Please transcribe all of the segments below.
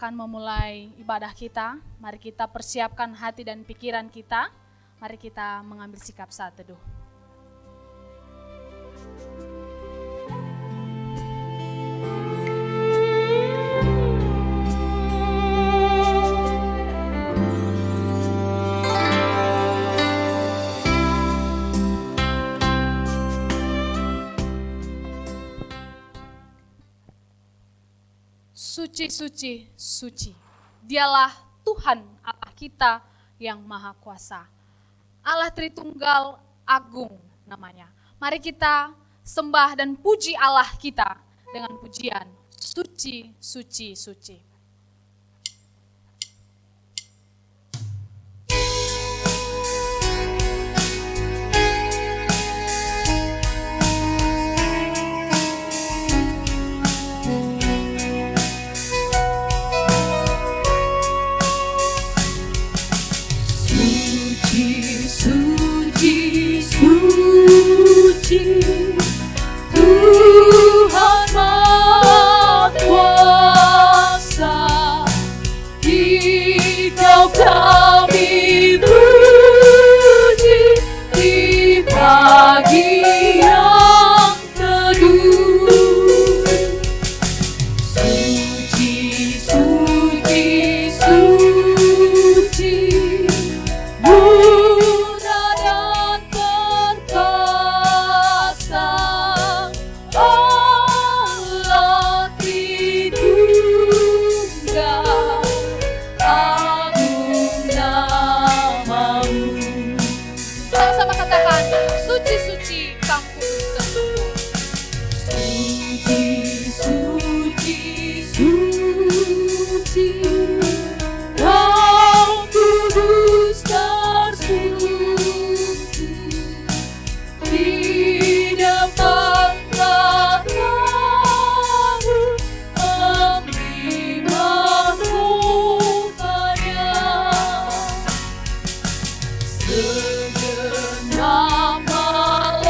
akan memulai ibadah kita. Mari kita persiapkan hati dan pikiran kita. Mari kita mengambil sikap saat teduh. Suci, suci, suci. Dialah Tuhan Allah kita yang Maha Kuasa. Allah Tritunggal Agung namanya. Mari kita sembah dan puji Allah kita dengan pujian suci, suci, suci. Tuhan Maha Kuasa, Engkau kami puji di pagi yang teduh. Suci, suci, suci, murah dan perkasa, Allah Tritunggal, agung nama-Mu. Sama-sama katakan, suci, suci, Kang Kudus tersembah. Suci, suci, suci, Kau kudus tersuci, di depan tahta-Mu kami mahkotanya. Segenap malaikat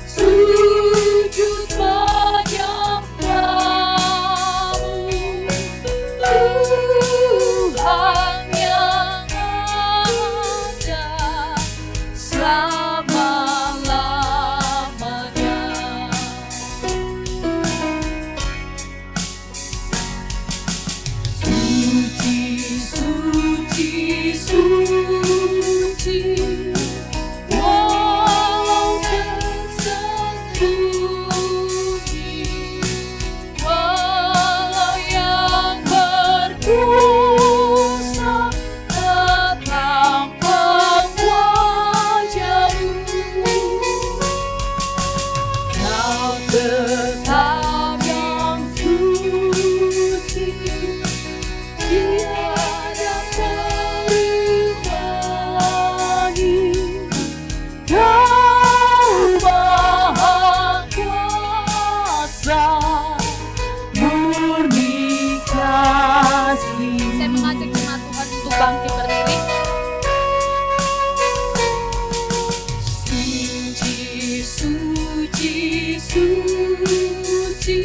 sujud menyembah-Mu, Tuhan yang ada selama-lamanya. Suci, suci, suci, walau tersembunyi, walau yang berdosa tetap wajah-Mu. Kau tetap yang suci, tiada perubahan. Kau Maha Kuasa, murni kasih. Saya mengajak jemaat Tuhan untuk bangkit berdiri. Suci, suci, suci,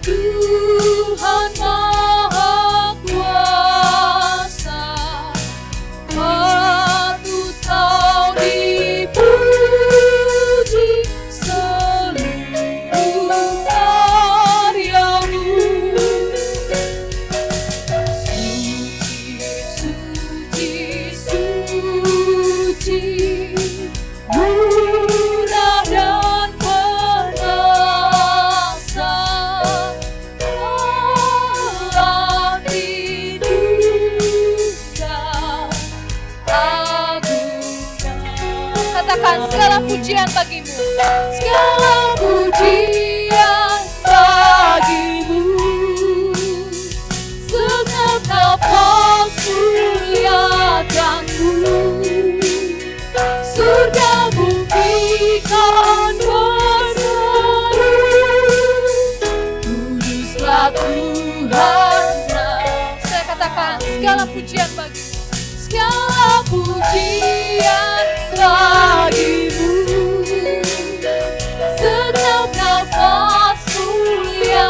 Tuhan Maha Kuasa, patut Kau dipuji seluruh karya-Mu. Suci, suci, murah dan perkasa, Allah Tritunggal, agung. Katakan segala pujian bagi-Mu. Segala pujian bagi-Mu, segenap kemuliaan-Mu. Surga bumi kan berseru, kuduslah Tuhan. Saya katakan segala pujian bagi-Mu. Segala pujian bagi-Mu, setiap nafas mulia.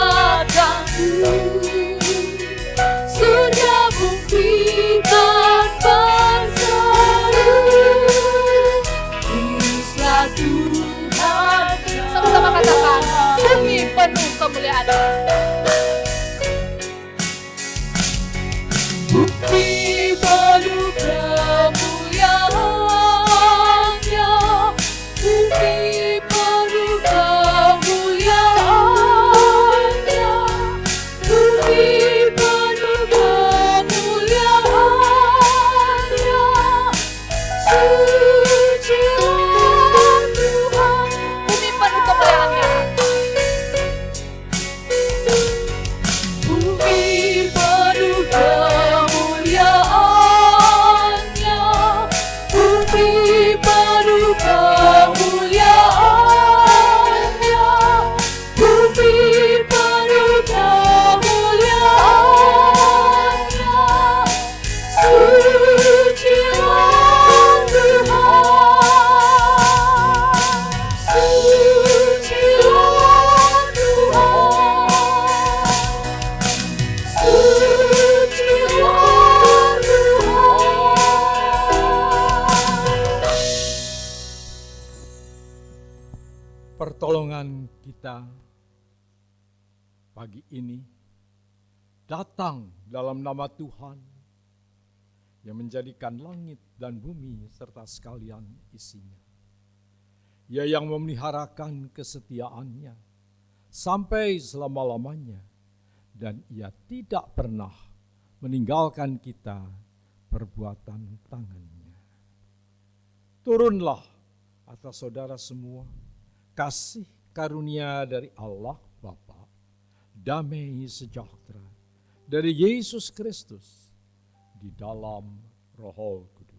gereja pagi ini datang dalam nama Tuhan yang menjadikan langit dan bumi serta sekalian isinya. Ia yang memeliharakan kesetiaannya sampai selama-lamanya, dan ia tidak pernah meninggalkan kita perbuatan tangannya. Turunlah atas saudara semua kasih karunia dari Allah Bapa, damai sejahtera dari Yesus Kristus di dalam Roh Kudus.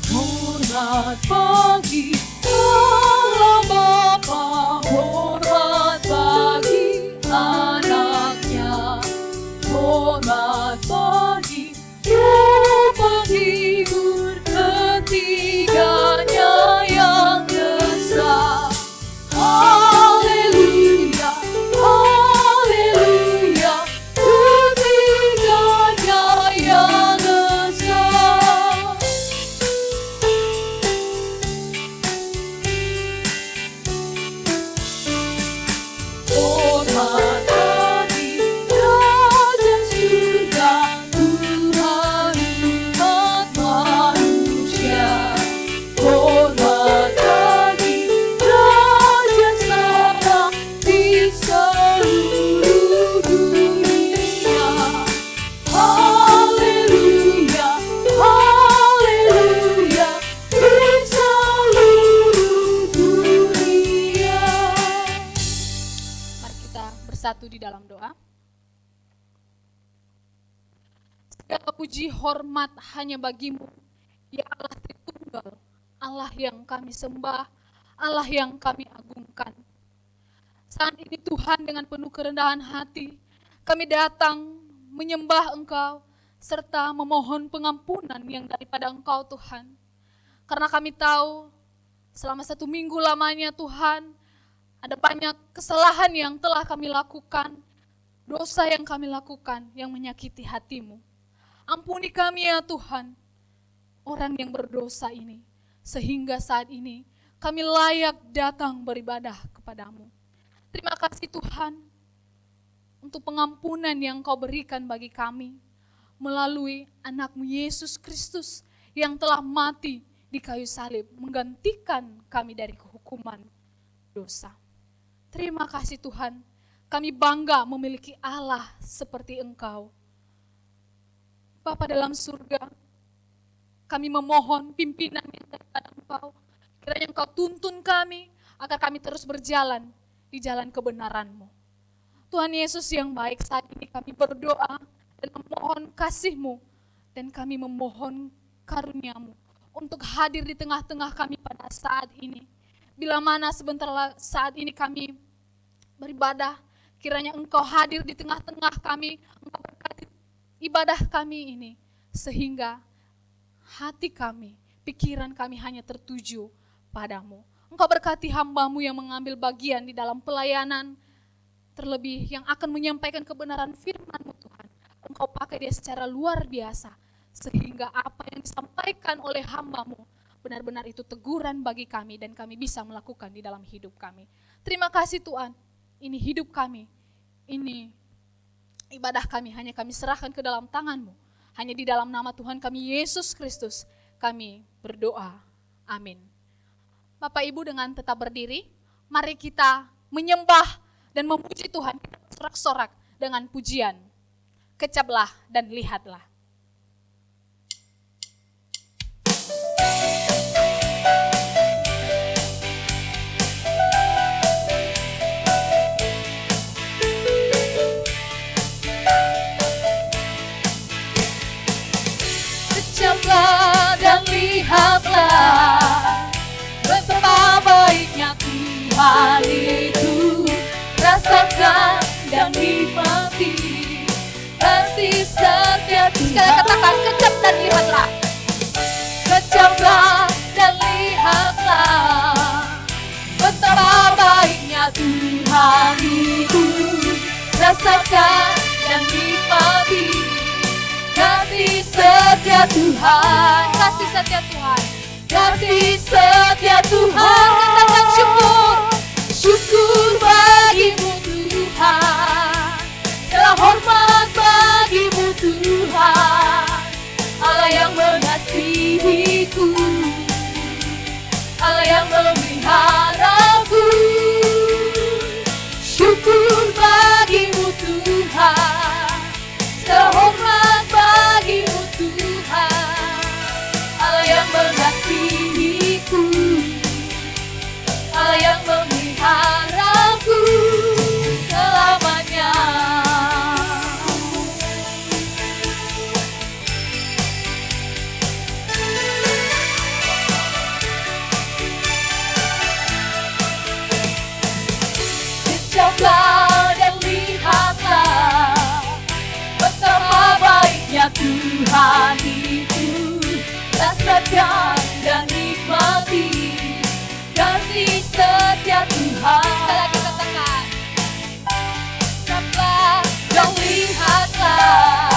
Hormat bagi Allah Bapa, hormat bagi anaknya, hormat bagi Roh penghibur ketiganya yang esa. Haleluya, haleluya, ketiganya yang esa. Hormat bagi Raja surga, Tuhan umat manusia. Hormat bagi Raja sama di seluruh dunia. Haleluya, haleluya, di seluruh dunia. Mari kita bersatu di dalam doa. Segala puji hormat hanya bagimu, ya Allah Tritunggal, Allah yang kami sembah, Allah yang kami agungkan. Saat ini Tuhan, dengan penuh kerendahan hati, kami datang menyembah Engkau, serta memohon pengampunan yang daripada Engkau Tuhan. Karena kami tahu selama 1 minggu lamanya Tuhan, ada banyak kesalahan yang telah kami lakukan, dosa yang kami lakukan yang menyakiti hati-Mu. Ampuni kami ya Tuhan, orang yang berdosa ini, sehingga saat ini kami layak datang beribadah kepadamu. Terima kasih Tuhan, untuk pengampunan yang Kau berikan bagi kami, melalui anak-Mu Yesus Kristus yang telah mati di kayu salib, menggantikan kami dari kehukuman dosa. Terima kasih Tuhan, kami bangga memiliki Allah seperti Engkau. Bapa dalam surga, kami memohon pimpinan yang daripada Engkau. Kiranya Engkau tuntun kami, agar kami terus berjalan di jalan kebenaran-Mu. Tuhan Yesus yang baik, saat ini kami berdoa dan memohon kasih-Mu, dan kami memohon karunia-Mu untuk hadir di tengah-tengah kami pada saat ini. Bila mana sebentar saat ini kami beribadah, kiranya Engkau hadir di tengah-tengah kami, Engkau berkati ibadah kami ini, sehingga hati kami, pikiran kami hanya tertuju padamu. Engkau berkati hamba-Mu yang mengambil bagian di dalam pelayanan, terlebih yang akan menyampaikan kebenaran firman-Mu Tuhan. Engkau pakai dia secara luar biasa, sehingga apa yang disampaikan oleh hamba-Mu benar-benar itu teguran bagi kami, dan kami bisa melakukan di dalam hidup kami. Terima kasih Tuhan, ini hidup kami, ini ibadah kami, hanya kami serahkan ke dalam tangan-Mu. Hanya di dalam nama Tuhan kami Yesus Kristus kami berdoa. Amin. Bapak Ibu, dengan tetap berdiri, mari kita menyembah dan memuji Tuhan, sorak-sorak dengan pujian. Kecaplah dan lihatlah. Kecaplah dan lihatlah betapa baiknya Tuhan itu. Rasakan dan nikmati kasih setia. Sekali katakan, kecap dan lihatlah. Kecaplah rasakan dan nikmati kasih setia Tuhan, kasih setia Tuhan. kasih setia Tuhan. Katakan syukur. Syukur bagimu Tuhan, segala hormat bagimu Tuhan, Allah yang mengasihiku, Allah yang memeliharaku. Syukur bagimu Tuhan, segala hormat bagimu Tuhan, Allah yang mengasihiku, Allah yang memeliharaku selamanya. Kecaplah dan lihatlah betapa baiknya Tuhan itu. Rasakan dan nikmati kasih setia Tuhan. Lagi katakan. Kecaplah dan lihatlah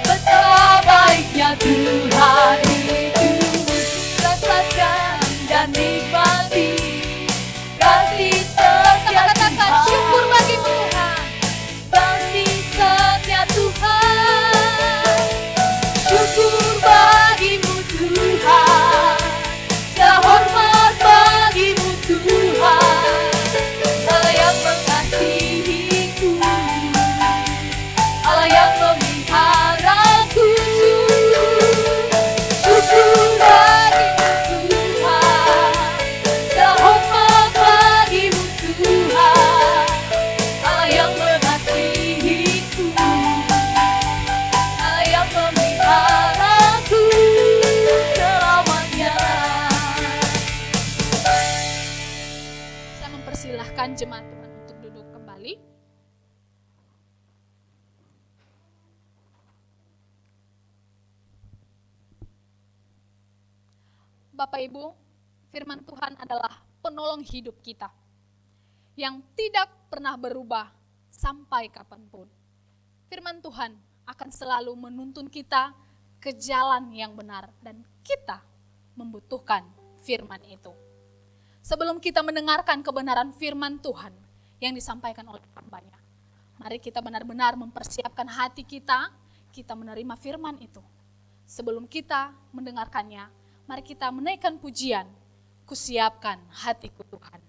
betapa baiknya Tuhan itu. Rasakan dan nikmati kasih setia Katakan Tuhan. syukur bagimu Tuhan. Kasih setia Tuhan, syukur bagimu Tuhan, segala hormat bagimu Tuhan, Allah yang mengasihiku, Allah yang memeliharaku. Syukur bagimu Tuhan, segala hormat bagimu Tuhan, Allah yang mengasihiku, Allah yang memeliharaku selamanya. Saya mempersilahkan jemaat Tuhan untuk duduk kembali. Bapak Ibu, firman Tuhan adalah penolong hidup kita yang tidak pernah berubah sampai kapanpun. Firman Tuhan akan selalu menuntun kita ke jalan yang benar dan kita membutuhkan firman itu. Sebelum kita mendengarkan kebenaran firman Tuhan yang disampaikan oleh hamba-Nya, mari kita benar-benar mempersiapkan hati kita menerima firman itu. Sebelum kita mendengarkannya, mari kita menaikkan pujian, kusiapkan hatiku Tuhan.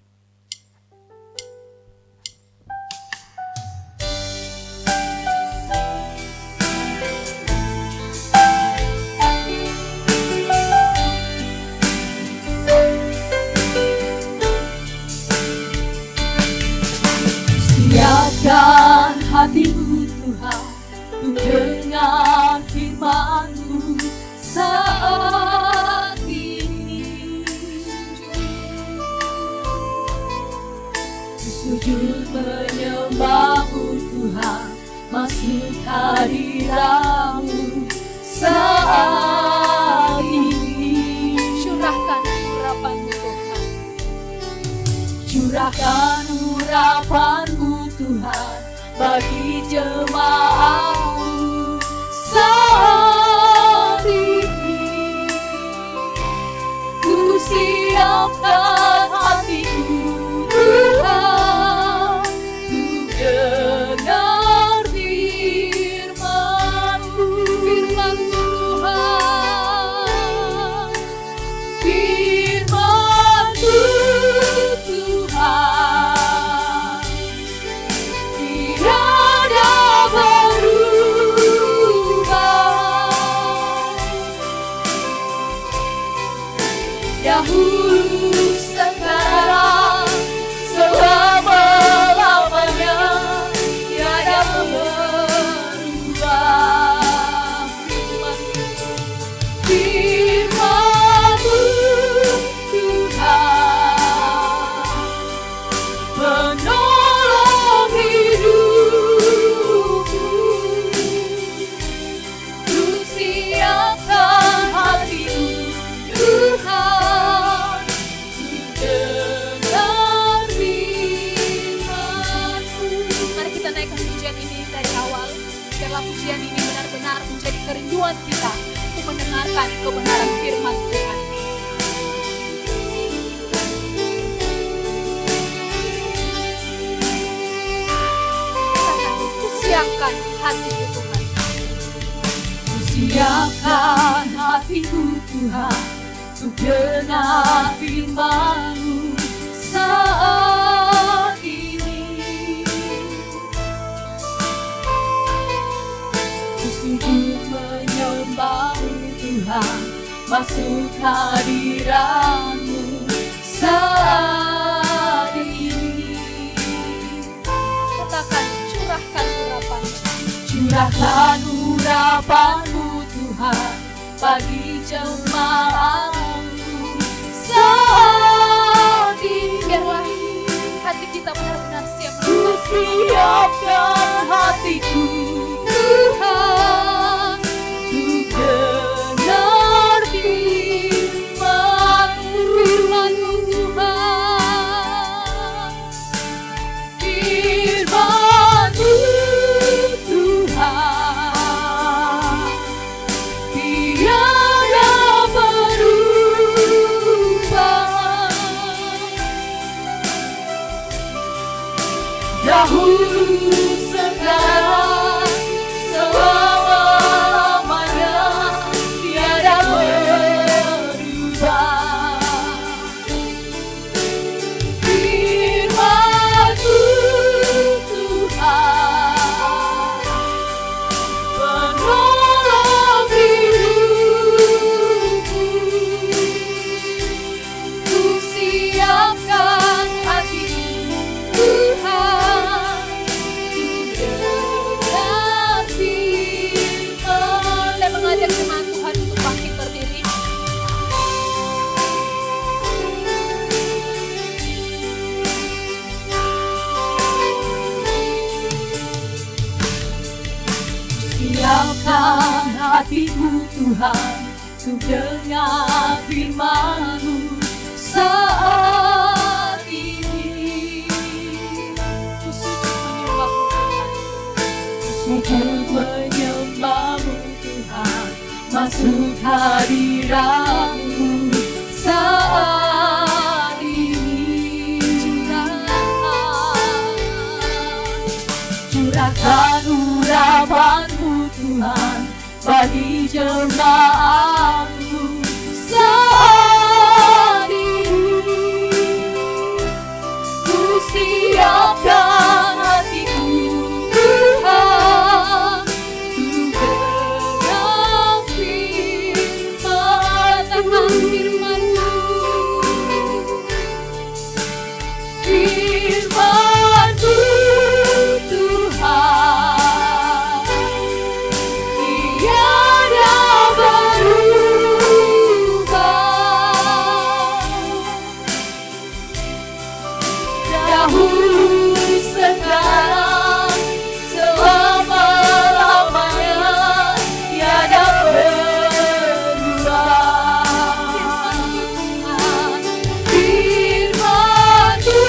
Siapkan hatimu Tuhan untuk dengar firman-Mu saat ini. Sujud menyembah-Mu Tuhan, masuk hadirat-Mu saat ini. Curahkan urapan-Mu Tuhan. Curahkan urapan-Mu Tuhan bagi jemaat-Mu saat ini. Ku siapkan hatiku Tuhan untuk dengar firman-Mu. Firman-Mu Tuhan. Firman-Mu Tuhan, tiada berubah. hatiku Tuhan. Siapkan hatiku Tuhan untuk dengar firman-Mu saat ini. Sungguh menyembah-Mu Tuhan, masuk hadirat-Mu saat ini. Katakan, curahkan urapan-Mu. Curahkan urapan-Mu Tuhan bagi jemaat-Mu saat ini. Biarlah hati kita benar-benar siap Ku siapkan hatiku Tuhan untuk dengar firman-Mu, firman-Mu Tuhan, firman-Mu Tuhan, tiada berubah. Dahulu, sekarang, selama-lamanya, tiada berubah. Firman-Mu Tuhan, penolong hidupku. Ku siapkan hatiku Tuhan, dengar firman. Saya mengajak jemaat Tuhan untuk bangkit berdiri. Siapkan hatiku Tuhan untuk dengar firman-Mu saat ini. Ku sujud menyembah-Mu Tuhan. Sujud menyembah-Mu Tuhan, masuk hadirat-Mu saat ini. Curahkan urapan-Mu Tuhan bagi jemaat-Mu saat ini. Ku siapkan hatiku Tuhan untuk dengar firman-Mu, firman-Mu Tuhan, tiada berubah. Dahulu, sekarang, selama-lamanya, tiada berubah. Firman-Mu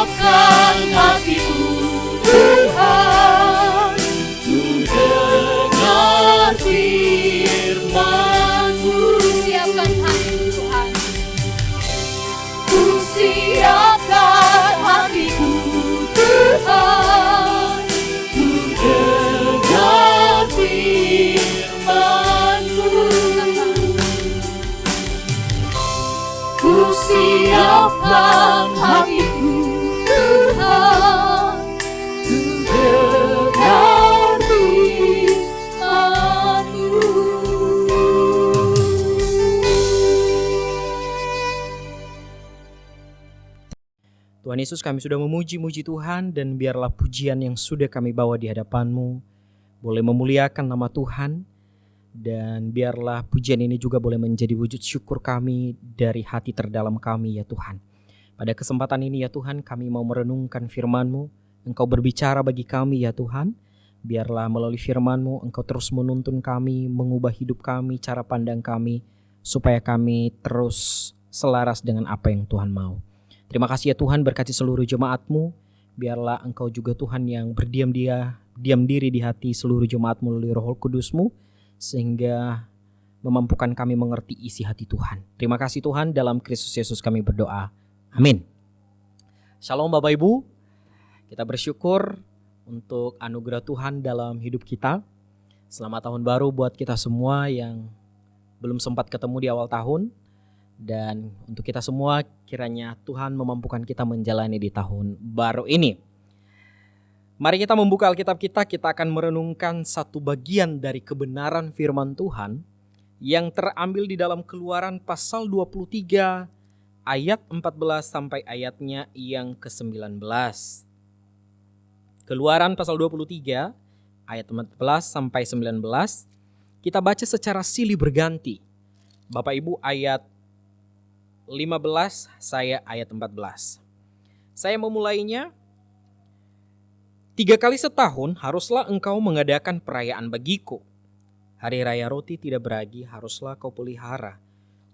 siapkan hatiku Tuhan, ku dengar firman-Mu. Siapkan hatiku Tuhan. Ku siapkan hatiku Tuhan, ku dengar firman-Mu. Ku siapkan hatiku Tuhan, ku dengar firman-Mu. Tuhan Yesus, kami sudah memuji-muji Tuhan, dan biarlah pujian yang sudah kami bawa di hadapan-Mu boleh memuliakan nama Tuhan, dan biarlah pujian ini juga boleh menjadi wujud syukur kami dari hati terdalam kami ya Tuhan. Pada kesempatan ini ya Tuhan, kami mau merenungkan firman-Mu. Engkau berbicara bagi kami ya Tuhan. Biarlah melalui firman-Mu Engkau terus menuntun kami, mengubah hidup kami, cara pandang kami, supaya kami terus selaras dengan apa yang Tuhan mau. Terima kasih ya Tuhan, berkati seluruh jemaat-Mu. Biarlah Engkau juga Tuhan yang diam diri di hati seluruh jemaat-Mu melalui Roh Kudus-Mu, sehingga memampukan kami mengerti isi hati Tuhan. Terima kasih Tuhan, dalam Kristus Yesus kami berdoa. Amin. Shalom Bapak Ibu. Kita bersyukur untuk anugerah Tuhan dalam hidup kita. Selamat tahun baru buat kita semua yang belum sempat ketemu di awal tahun. Dan untuk kita semua, kiranya Tuhan memampukan kita menjalani di tahun baru ini. Mari kita membuka Alkitab kita akan merenungkan satu bagian dari kebenaran firman Tuhan yang terambil di dalam Keluaran pasal 23 ayat 14 sampai ayatnya yang ke-19. Keluaran pasal 23 ayat 14 sampai 19. Kita baca secara silih berganti. Bapak Ibu ayat 15, saya ayat 14. Saya memulainya. 3 kali setahun haruslah engkau mengadakan perayaan bagiku. Hari raya roti tidak beragi haruslah kau pelihara.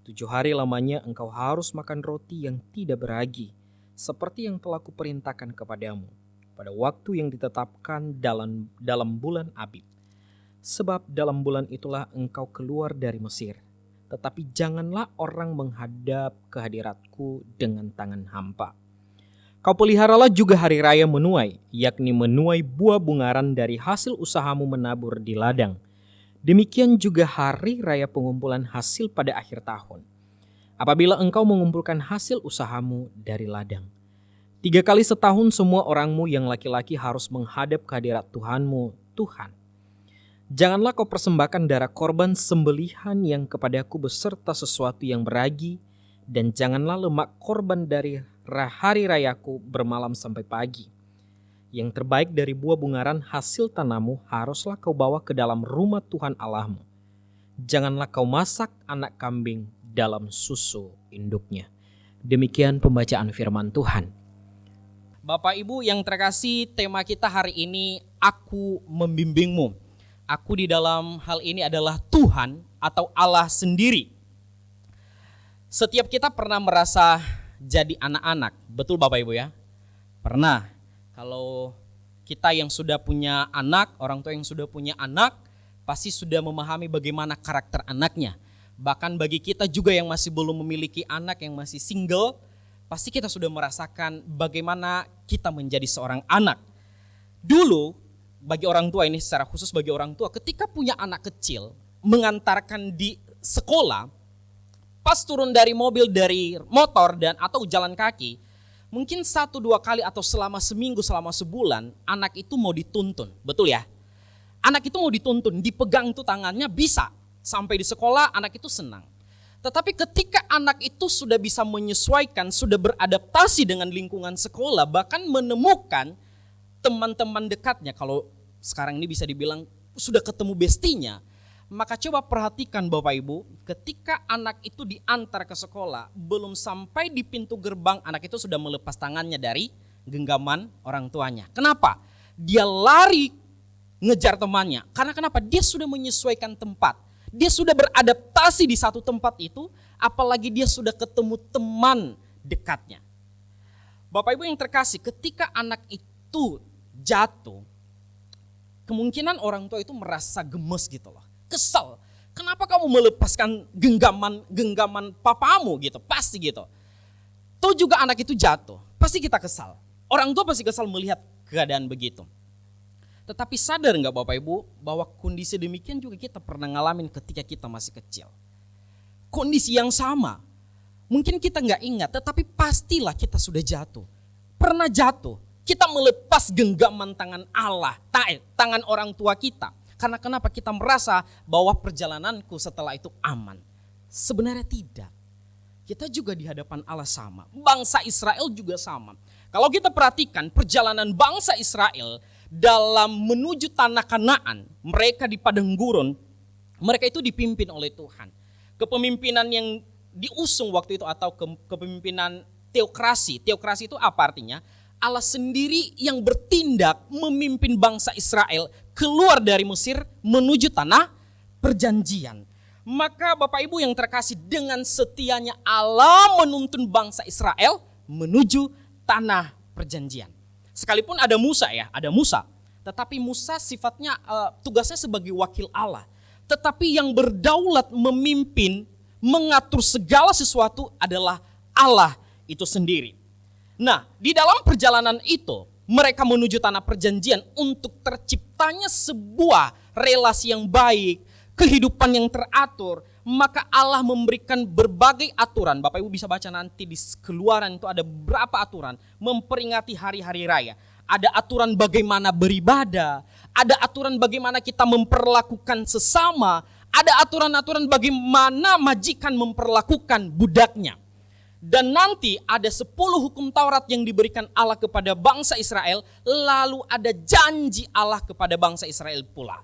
7 hari lamanya engkau harus makan roti yang tidak beragi, seperti yang telah kuperintahkan kepadamu, pada waktu yang ditetapkan dalam bulan Abib. Sebab dalam bulan itulah engkau keluar dari Mesir. Tetapi janganlah orang menghadap ke hadiratku dengan tangan hampa. Kau peliharalah juga hari raya menuai, yakni menuai buah bungaran dari hasil usahamu menabur di ladang. Demikian juga hari raya pengumpulan hasil pada akhir tahun, apabila engkau mengumpulkan hasil usahamu dari ladang. 3 kali setahun semua orangmu yang laki-laki harus menghadap ke hadirat Tuhanmu, Tuhan. Janganlah kau persembahkan darah korban sembelihan yang kepadaku beserta sesuatu yang beragi, dan janganlah lemak korban dari hari rayaku bermalam sampai pagi. Yang terbaik dari buah bungaran hasil tanahmu haruslah kau bawa ke dalam rumah Tuhan Allahmu. Janganlah kau masak anak kambing dalam susu induknya. Demikian pembacaan firman Tuhan. Bapak Ibu yang terkasih, tema kita hari ini, Aku Membimbingmu. Aku di dalam hal ini adalah Tuhan atau Allah sendiri. Setiap kita pernah merasa jadi anak-anak, betul Bapak Ibu ya? Pernah. Kalau kita yang sudah punya anak, orang tua yang sudah punya anak, pasti sudah memahami bagaimana karakter anaknya. Bahkan bagi kita juga yang masih belum memiliki anak, yang masih single, pasti kita sudah merasakan bagaimana kita menjadi seorang anak. Dulu, bagi orang tua ini, secara khusus bagi orang tua, ketika punya anak kecil, mengantarkan di sekolah, pas turun dari mobil, dari motor dan atau jalan kaki, mungkin 1-2 kali atau selama seminggu, selama sebulan, anak itu mau dituntun, betul ya? Anak itu mau dituntun, dipegang tuh tangannya bisa, sampai di sekolah anak itu senang. Tetapi ketika anak itu sudah bisa menyesuaikan, sudah beradaptasi dengan lingkungan sekolah, bahkan menemukan teman-teman dekatnya, kalau sekarang ini bisa dibilang sudah ketemu bestinya, maka coba perhatikan Bapak Ibu, ketika anak itu diantar ke sekolah, belum sampai di pintu gerbang, anak itu sudah melepas tangannya dari genggaman orang tuanya. Kenapa? Dia lari ngejar temannya. Karena kenapa? Dia sudah menyesuaikan tempat. Dia sudah beradaptasi di satu tempat itu, apalagi dia sudah ketemu teman dekatnya. Bapak Ibu yang terkasih, ketika anak itu jatuh, kemungkinan orang tua itu merasa gemes gitu loh. Kesal. Kenapa kamu melepaskan genggaman papamu gitu? Pasti gitu. Tuh juga anak itu jatuh, pasti kita kesal. Orang tua pasti kesal melihat keadaan begitu. Tetapi sadar nggak Bapak Ibu bahwa kondisi demikian juga kita pernah ngalamin ketika kita masih kecil. Kondisi yang sama. Mungkin kita nggak ingat, tetapi pastilah kita sudah jatuh. Pernah jatuh, kita melepas genggaman tangan Allah, tangan orang tua kita. Karena kenapa kita merasa bahwa perjalananku setelah itu aman. Sebenarnya tidak. Kita juga di hadapan Allah sama. Bangsa Israel juga sama. Kalau kita perhatikan perjalanan bangsa Israel dalam menuju tanah Kanaan, mereka di padang gurun, mereka itu dipimpin oleh Tuhan. Kepemimpinan yang diusung waktu itu atau kepemimpinan teokrasi. Teokrasi itu apa artinya? Allah sendiri yang bertindak memimpin bangsa Israel keluar dari Mesir menuju tanah perjanjian. Maka Bapak Ibu yang terkasih, dengan setianya Allah menuntun bangsa Israel menuju tanah perjanjian. Sekalipun ada Musa ya, ada Musa. Tetapi Musa sifatnya tugasnya sebagai wakil Allah. Tetapi yang berdaulat memimpin, mengatur segala sesuatu adalah Allah itu sendiri. Nah, di dalam perjalanan itu, mereka menuju tanah perjanjian untuk terciptanya sebuah relasi yang baik, kehidupan yang teratur, maka Allah memberikan berbagai aturan. Bapak Ibu bisa baca nanti di Keluaran itu ada berapa aturan memperingati hari-hari raya. Ada aturan bagaimana beribadah, ada aturan bagaimana kita memperlakukan sesama, ada aturan-aturan bagaimana majikan memperlakukan budaknya. Dan nanti ada 10 hukum Taurat yang diberikan Allah kepada bangsa Israel, lalu ada janji Allah kepada bangsa Israel pula.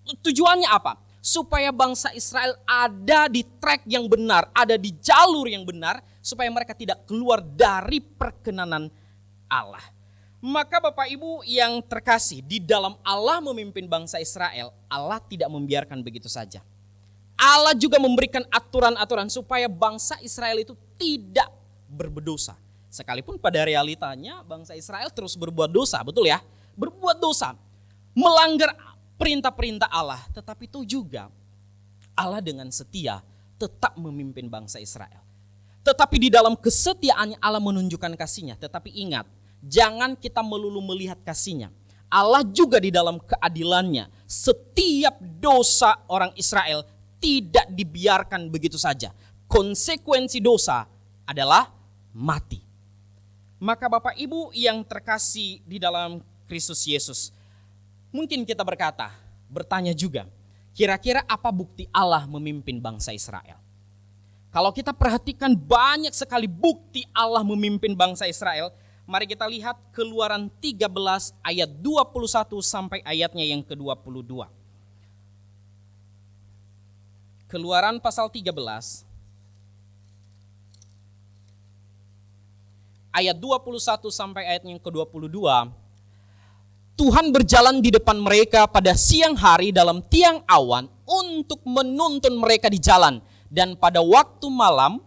Tujuannya apa? Supaya bangsa Israel ada di track yang benar, ada di jalur yang benar, supaya mereka tidak keluar dari perkenanan Allah. Maka Bapak Ibu yang terkasih, di dalam Allah memimpin bangsa Israel, Allah tidak membiarkan begitu saja. Allah juga memberikan aturan-aturan supaya bangsa Israel itu tidak berdosa. Sekalipun pada realitanya bangsa Israel terus berbuat dosa, betul ya? Berbuat dosa, melanggar perintah-perintah Allah. Tetapi itu juga Allah dengan setia tetap memimpin bangsa Israel. Tetapi di dalam kesetiaannya Allah menunjukkan kasihnya. Tetapi ingat, jangan kita melulu melihat kasihnya. Allah juga di dalam keadilannya, setiap dosa orang Israel tidak dibiarkan begitu saja. Konsekuensi dosa adalah mati. Maka Bapak Ibu yang terkasih di dalam Kristus Yesus, mungkin kita bertanya juga, kira-kira apa bukti Allah memimpin bangsa Israel? Kalau kita perhatikan banyak sekali bukti Allah memimpin bangsa Israel, mari kita lihat Keluaran 13 ayat 21 sampai ayatnya yang ke-22. Keluaran pasal 13 ayat 21 sampai ayat yang ke-22. Tuhan berjalan di depan mereka pada siang hari dalam tiang awan untuk menuntun mereka di jalan, dan pada waktu malam,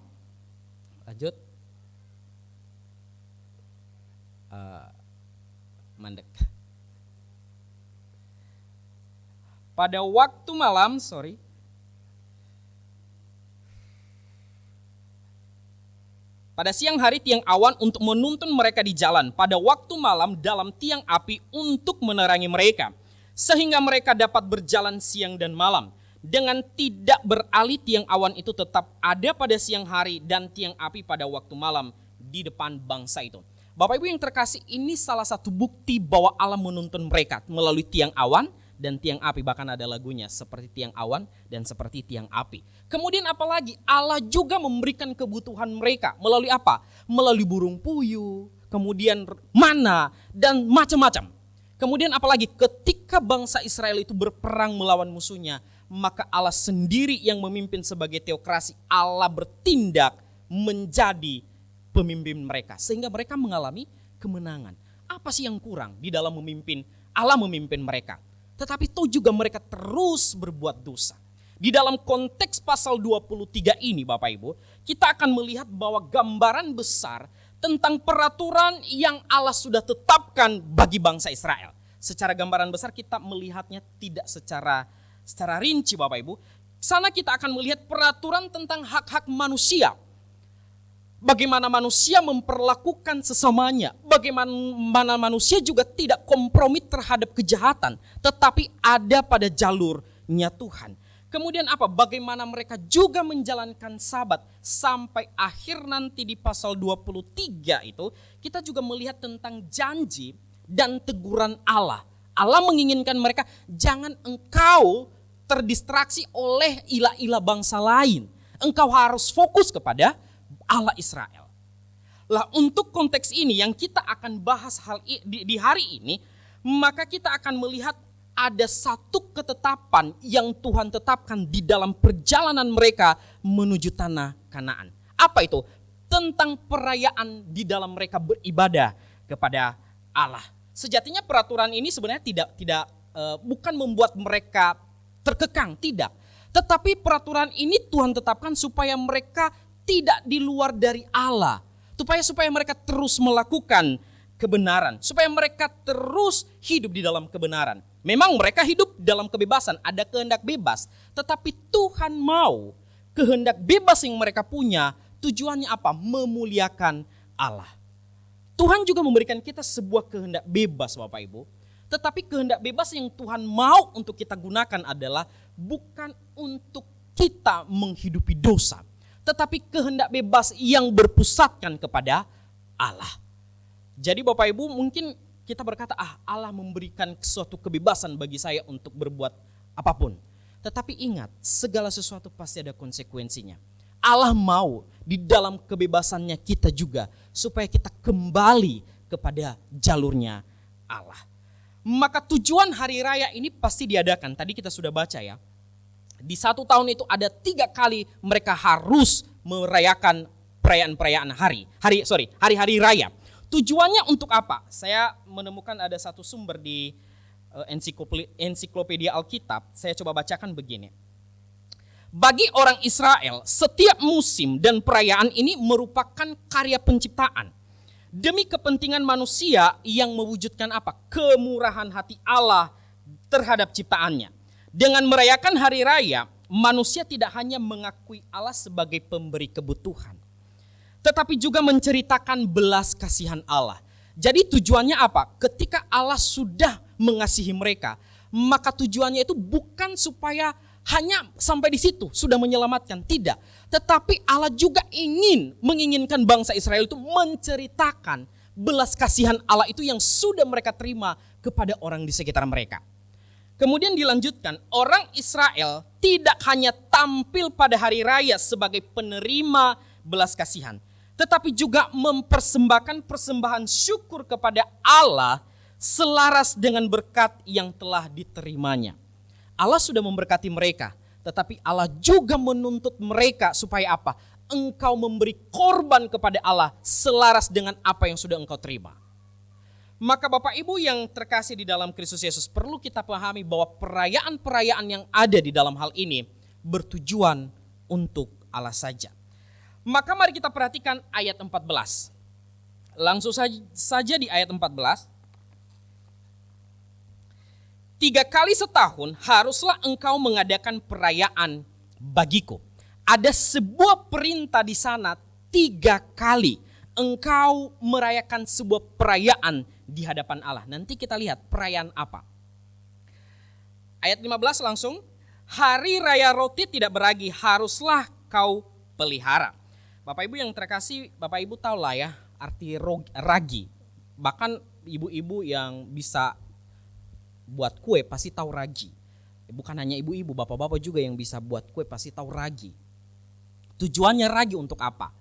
lanjut, mandek. Pada waktu malam, pada siang hari tiang awan untuk menuntun mereka di jalan, pada waktu malam dalam tiang api untuk menerangi mereka, sehingga mereka dapat berjalan siang dan malam. Dengan tidak beralih tiang awan itu tetap ada pada siang hari dan tiang api pada waktu malam di depan bangsa itu. Bapak Ibu yang terkasih, ini salah satu bukti bahwa Allah menuntun mereka melalui tiang awan dan tiang api. Bahkan ada lagunya, seperti tiang awan dan seperti tiang api. Kemudian apalagi, Allah juga memberikan kebutuhan mereka melalui apa? Melalui burung puyuh, kemudian mana dan macam-macam. Kemudian apalagi, ketika bangsa Israel itu berperang melawan musuhnya, maka Allah sendiri yang memimpin sebagai teokrasi. Allah bertindak menjadi pemimpin mereka sehingga mereka mengalami kemenangan. Apa sih yang kurang di dalam memimpin? Allah memimpin mereka. Tetapi itu juga mereka terus berbuat dosa. Di dalam konteks pasal 23 ini Bapak Ibu, kita akan melihat bahwa gambaran besar tentang peraturan yang Allah sudah tetapkan bagi bangsa Israel. Secara gambaran besar kita melihatnya tidak secara rinci Bapak Ibu. Sana kita akan melihat peraturan tentang hak-hak manusia. Bagaimana manusia memperlakukan sesamanya. Bagaimana manusia juga tidak kompromi terhadap kejahatan. Tetapi ada pada jalurnya Tuhan. Kemudian apa? Bagaimana mereka juga menjalankan sabat. Sampai akhir nanti di pasal 23 itu. Kita juga melihat tentang janji dan teguran Allah. Allah menginginkan mereka, jangan engkau terdistraksi oleh ilah-ilah bangsa lain. Engkau harus fokus kepada Allah Israel. Lah untuk konteks ini yang kita akan bahas di hari ini, maka kita akan melihat ada satu ketetapan yang Tuhan tetapkan di dalam perjalanan mereka menuju tanah Kanaan. Apa itu? Tentang perayaan di dalam mereka beribadah kepada Allah. Sejatinya peraturan ini sebenarnya bukan membuat mereka terkekang, tidak. Tetapi peraturan ini Tuhan tetapkan supaya mereka tidak di luar dari Allah. Supaya mereka terus melakukan kebenaran. Supaya mereka terus hidup di dalam kebenaran. Memang mereka hidup dalam kebebasan, ada kehendak bebas. Tetapi Tuhan mau kehendak bebas yang mereka punya, tujuannya apa? Memuliakan Allah. Tuhan juga memberikan kita sebuah kehendak bebas Bapak Ibu. Tetapi kehendak bebas yang Tuhan mau untuk kita gunakan adalah bukan untuk kita menghidupi dosa. Tetapi kehendak bebas yang berpusatkan kepada Allah. Jadi Bapak Ibu mungkin kita berkata, Allah memberikan suatu kebebasan bagi saya untuk berbuat apapun. Tetapi ingat, segala sesuatu pasti ada konsekuensinya. Allah mau di dalam kebebasannya kita juga supaya kita kembali kepada jalurnya Allah. Maka tujuan hari raya ini pasti diadakan. Tadi kita sudah baca ya. Di 1 tahun itu ada 3 kali mereka harus merayakan perayaan-perayaan hari-hari raya. Tujuannya untuk apa? Saya menemukan ada satu sumber di ensiklopedia Alkitab. Saya coba bacakan begini. Bagi orang Israel, setiap musim dan perayaan ini merupakan karya penciptaan. Demi kepentingan manusia yang mewujudkan apa? Kemurahan hati Allah terhadap ciptaannya. Dengan merayakan hari raya, manusia tidak hanya mengakui Allah sebagai pemberi kebutuhan, tetapi juga menceritakan belas kasihan Allah. Jadi tujuannya apa? Ketika Allah sudah mengasihi mereka, maka tujuannya itu bukan supaya hanya sampai di situ sudah menyelamatkan, tidak. Tetapi Allah juga menginginkan bangsa Israel itu menceritakan belas kasihan Allah itu yang sudah mereka terima kepada orang di sekitar mereka. Kemudian dilanjutkan, orang Israel tidak hanya tampil pada hari raya sebagai penerima belas kasihan, tetapi juga mempersembahkan persembahan syukur kepada Allah selaras dengan berkat yang telah diterimanya. Allah sudah memberkati mereka, tetapi Allah juga menuntut mereka supaya apa? Engkau memberi korban kepada Allah selaras dengan apa yang sudah engkau terima. Maka Bapak Ibu yang terkasih di dalam Kristus Yesus, perlu kita pahami bahwa perayaan-perayaan yang ada di dalam hal ini bertujuan untuk Allah saja. Maka mari kita perhatikan ayat 14. Langsung saja di ayat 14. 3 kali setahun haruslah engkau mengadakan perayaan bagiku. Ada sebuah perintah di sana, 3 kali engkau merayakan sebuah perayaan di hadapan Allah. Nanti kita lihat perayaan apa. Ayat 15 langsung. Hari raya roti tidak beragi haruslah kau pelihara. Bapak Ibu yang terkasih, Bapak Ibu tahu lah ya arti ragi. Bahkan ibu-ibu yang bisa buat kue pasti tahu ragi. Bukan hanya ibu-ibu, bapak-bapak juga yang bisa buat kue pasti tahu ragi. Tujuannya ragi untuk apa?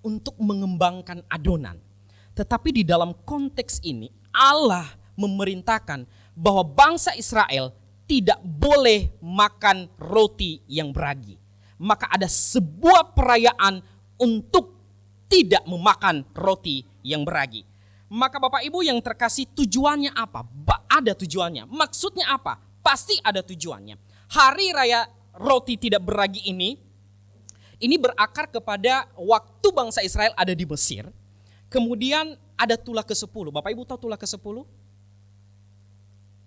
Untuk mengembangkan adonan. Tetapi di dalam konteks ini Allah memerintahkan bahwa bangsa Israel tidak boleh makan roti yang beragi. Maka ada sebuah perayaan untuk tidak memakan roti yang beragi. Maka Bapak Ibu yang terkasih, tujuannya apa? Ada tujuannya. Maksudnya apa? Pasti ada tujuannya. Hari raya roti tidak beragi ini berakar kepada waktu bangsa Israel ada di Mesir. Kemudian ada tulah ke-10. Bapak Ibu tahu tulah ke-10?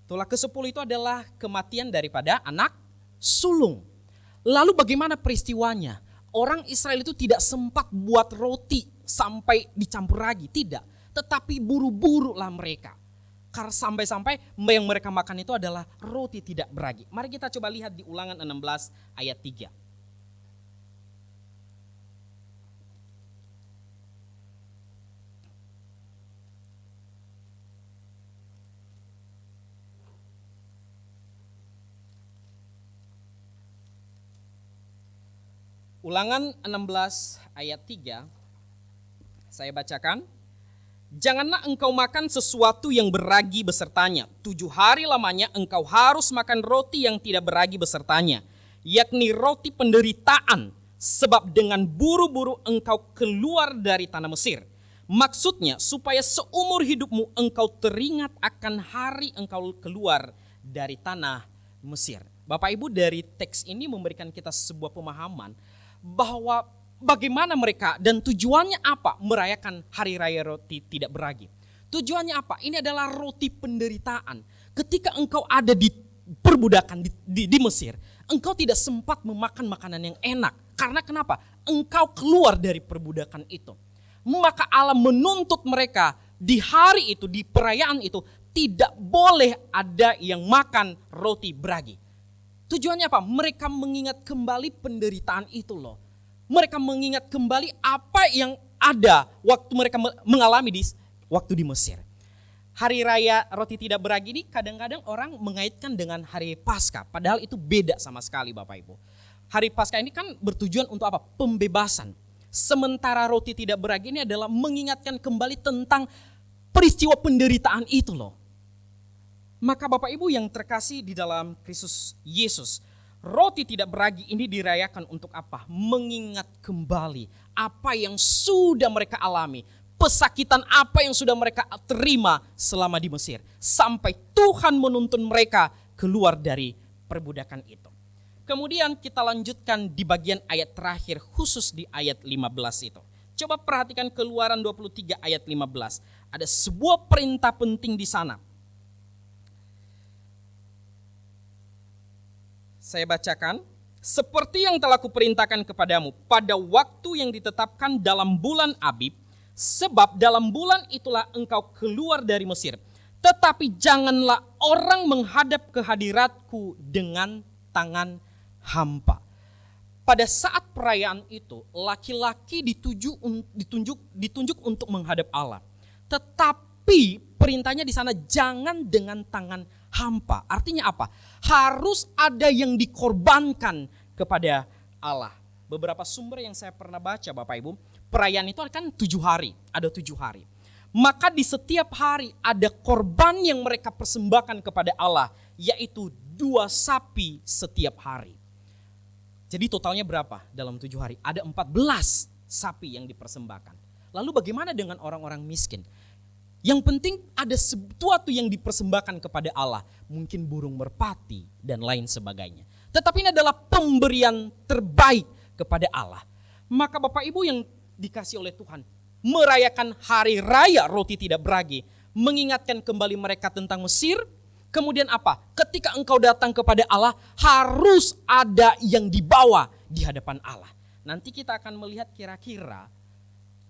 Tulah ke-10 itu adalah kematian daripada anak sulung. Lalu bagaimana peristiwanya? Orang Israel itu tidak sempat buat roti sampai dicampur ragi, tidak. Tetapi buru-buru lah mereka. Karena sampai-sampai yang mereka makan itu adalah roti tidak beragi. Mari kita coba lihat di Ulangan 16 ayat 3. Ulangan 16 ayat 3, saya bacakan. Janganlah engkau makan sesuatu yang beragi besertanya. 7 hari lamanya engkau harus makan roti yang tidak beragi besertanya, yakni roti penderitaan, sebab dengan buru-buru engkau keluar dari tanah Mesir. Maksudnya supaya seumur hidupmu engkau teringat akan hari engkau keluar dari tanah Mesir. Bapak Ibu, dari teks ini memberikan kita sebuah pemahaman bahwa bagaimana mereka dan tujuannya apa merayakan hari raya roti tidak beragi. Tujuannya apa? Ini adalah roti penderitaan. Ketika engkau ada di perbudakan di Mesir, engkau tidak sempat memakan makanan yang enak. Karena kenapa? Engkau keluar dari perbudakan itu. Maka Allah menuntut mereka di hari itu, di perayaan itu, tidak boleh ada yang makan roti beragi. Tujuannya apa? Mereka mengingat kembali penderitaan itu loh. Mereka mengingat kembali apa yang ada waktu mereka mengalami waktu di Mesir. Hari raya roti tidak beragi ini kadang-kadang orang mengaitkan dengan hari Paskah. Padahal itu beda sama sekali Bapak Ibu. Hari Paskah ini kan bertujuan untuk apa? Pembebasan. Sementara roti tidak beragi ini adalah mengingatkan kembali tentang peristiwa penderitaan itu loh. Maka Bapak Ibu yang terkasih di dalam Kristus Yesus, roti tidak beragi ini dirayakan untuk apa? Mengingat kembali apa yang sudah mereka alami, pesakitan apa yang sudah mereka terima selama di Mesir, sampai Tuhan menuntun mereka keluar dari perbudakan itu. Kemudian kita lanjutkan di bagian ayat terakhir, khusus di ayat 15 itu. Coba perhatikan Keluaran 23 ayat 15. Ada sebuah perintah penting di sana. Saya bacakan, seperti yang telah kuperintahkan kepadamu pada waktu yang ditetapkan dalam bulan Abib, sebab dalam bulan itulah engkau keluar dari Mesir. Tetapi janganlah orang menghadap ke hadiratku dengan tangan hampa. Pada saat perayaan itu, laki-laki ditunjuk untuk menghadap Allah. Tetapi perintahnya di sana jangan dengan tangan hampa. Artinya apa? Harus ada yang dikorbankan kepada Allah. Beberapa sumber yang saya pernah baca Bapak Ibu, perayaan itu kan 7 hari, ada 7 hari. Maka di setiap hari ada korban yang mereka persembahkan kepada Allah, yaitu 2 sapi setiap hari. Jadi totalnya berapa dalam 7 hari? Ada 14 sapi yang dipersembahkan. Lalu bagaimana dengan orang-orang miskin? Yang penting ada sesuatu yang dipersembahkan kepada Allah. Mungkin burung merpati dan lain sebagainya. Tetapi ini adalah pemberian terbaik kepada Allah. Maka Bapak Ibu yang dikasih oleh Tuhan, merayakan hari raya roti tidak beragi, mengingatkan kembali mereka tentang Mesir. Kemudian apa? Ketika engkau datang kepada Allah, harus ada yang dibawa di hadapan Allah. Nanti kita akan melihat kira-kira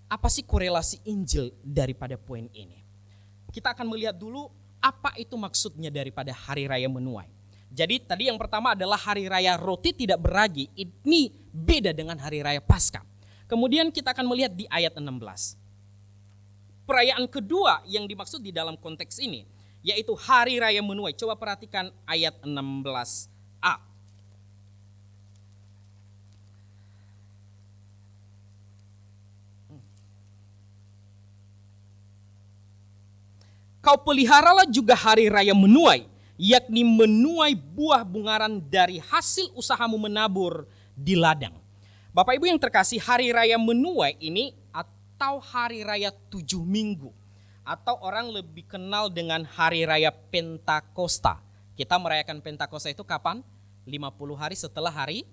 apa sih korelasi Injil daripada poin ini. Kita akan melihat dulu apa itu maksudnya daripada hari raya menuai. Jadi tadi yang pertama adalah hari raya roti tidak beragi. Ini beda dengan hari raya Paskah. Kemudian kita akan melihat di ayat 16. Perayaan kedua yang dimaksud di dalam konteks ini, yaitu hari raya menuai. Coba perhatikan ayat 16a. Kau peliharalah juga hari raya menuai, yakni menuai buah bungaran dari hasil usahamu menabur di ladang. Bapak Ibu yang terkasih, hari raya menuai ini atau hari raya 7 minggu, atau orang lebih kenal dengan hari raya Pentakosta. Kita merayakan Pentakosta itu kapan? 50 hari setelah hari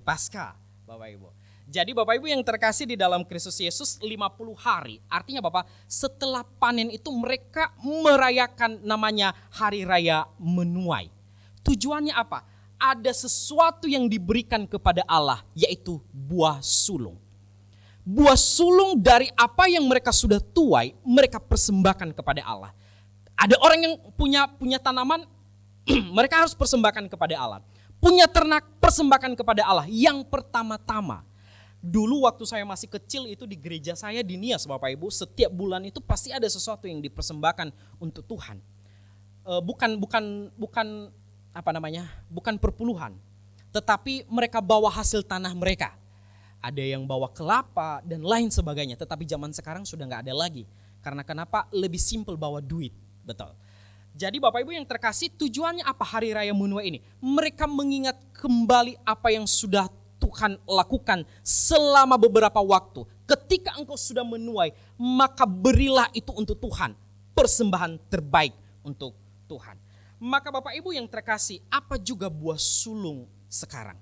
Paskah. Bapak Ibu. Jadi Bapak Ibu yang terkasih di dalam Kristus Yesus 50 hari. Artinya Bapak, setelah panen itu mereka merayakan namanya Hari Raya Menuai. Tujuannya apa? Ada sesuatu yang diberikan kepada Allah, yaitu buah sulung. Buah sulung dari apa yang mereka sudah tuai, mereka persembahkan kepada Allah. Ada orang yang punya tanaman, mereka harus persembahkan kepada Allah. Punya ternak, persembahkan kepada Allah. Yang pertama-tama, dulu waktu saya masih kecil itu di gereja saya di Nias Bapak Ibu, setiap bulan itu pasti ada sesuatu yang dipersembahkan untuk Tuhan. Bukan perpuluhan, tetapi mereka bawa hasil tanah mereka. Ada yang bawa kelapa dan lain sebagainya, tetapi zaman sekarang sudah nggak ada lagi. Karena kenapa? Lebih simpel bawa duit, betul. Jadi Bapak Ibu yang terkasih, tujuannya apa Hari Raya Menuai ini? Mereka mengingat kembali apa yang sudah Tuhan lakukan selama beberapa waktu. Ketika engkau sudah menuai, maka berilah itu untuk Tuhan. Persembahan terbaik untuk Tuhan. Maka Bapak Ibu yang terkasih, apa juga buah sulung sekarang?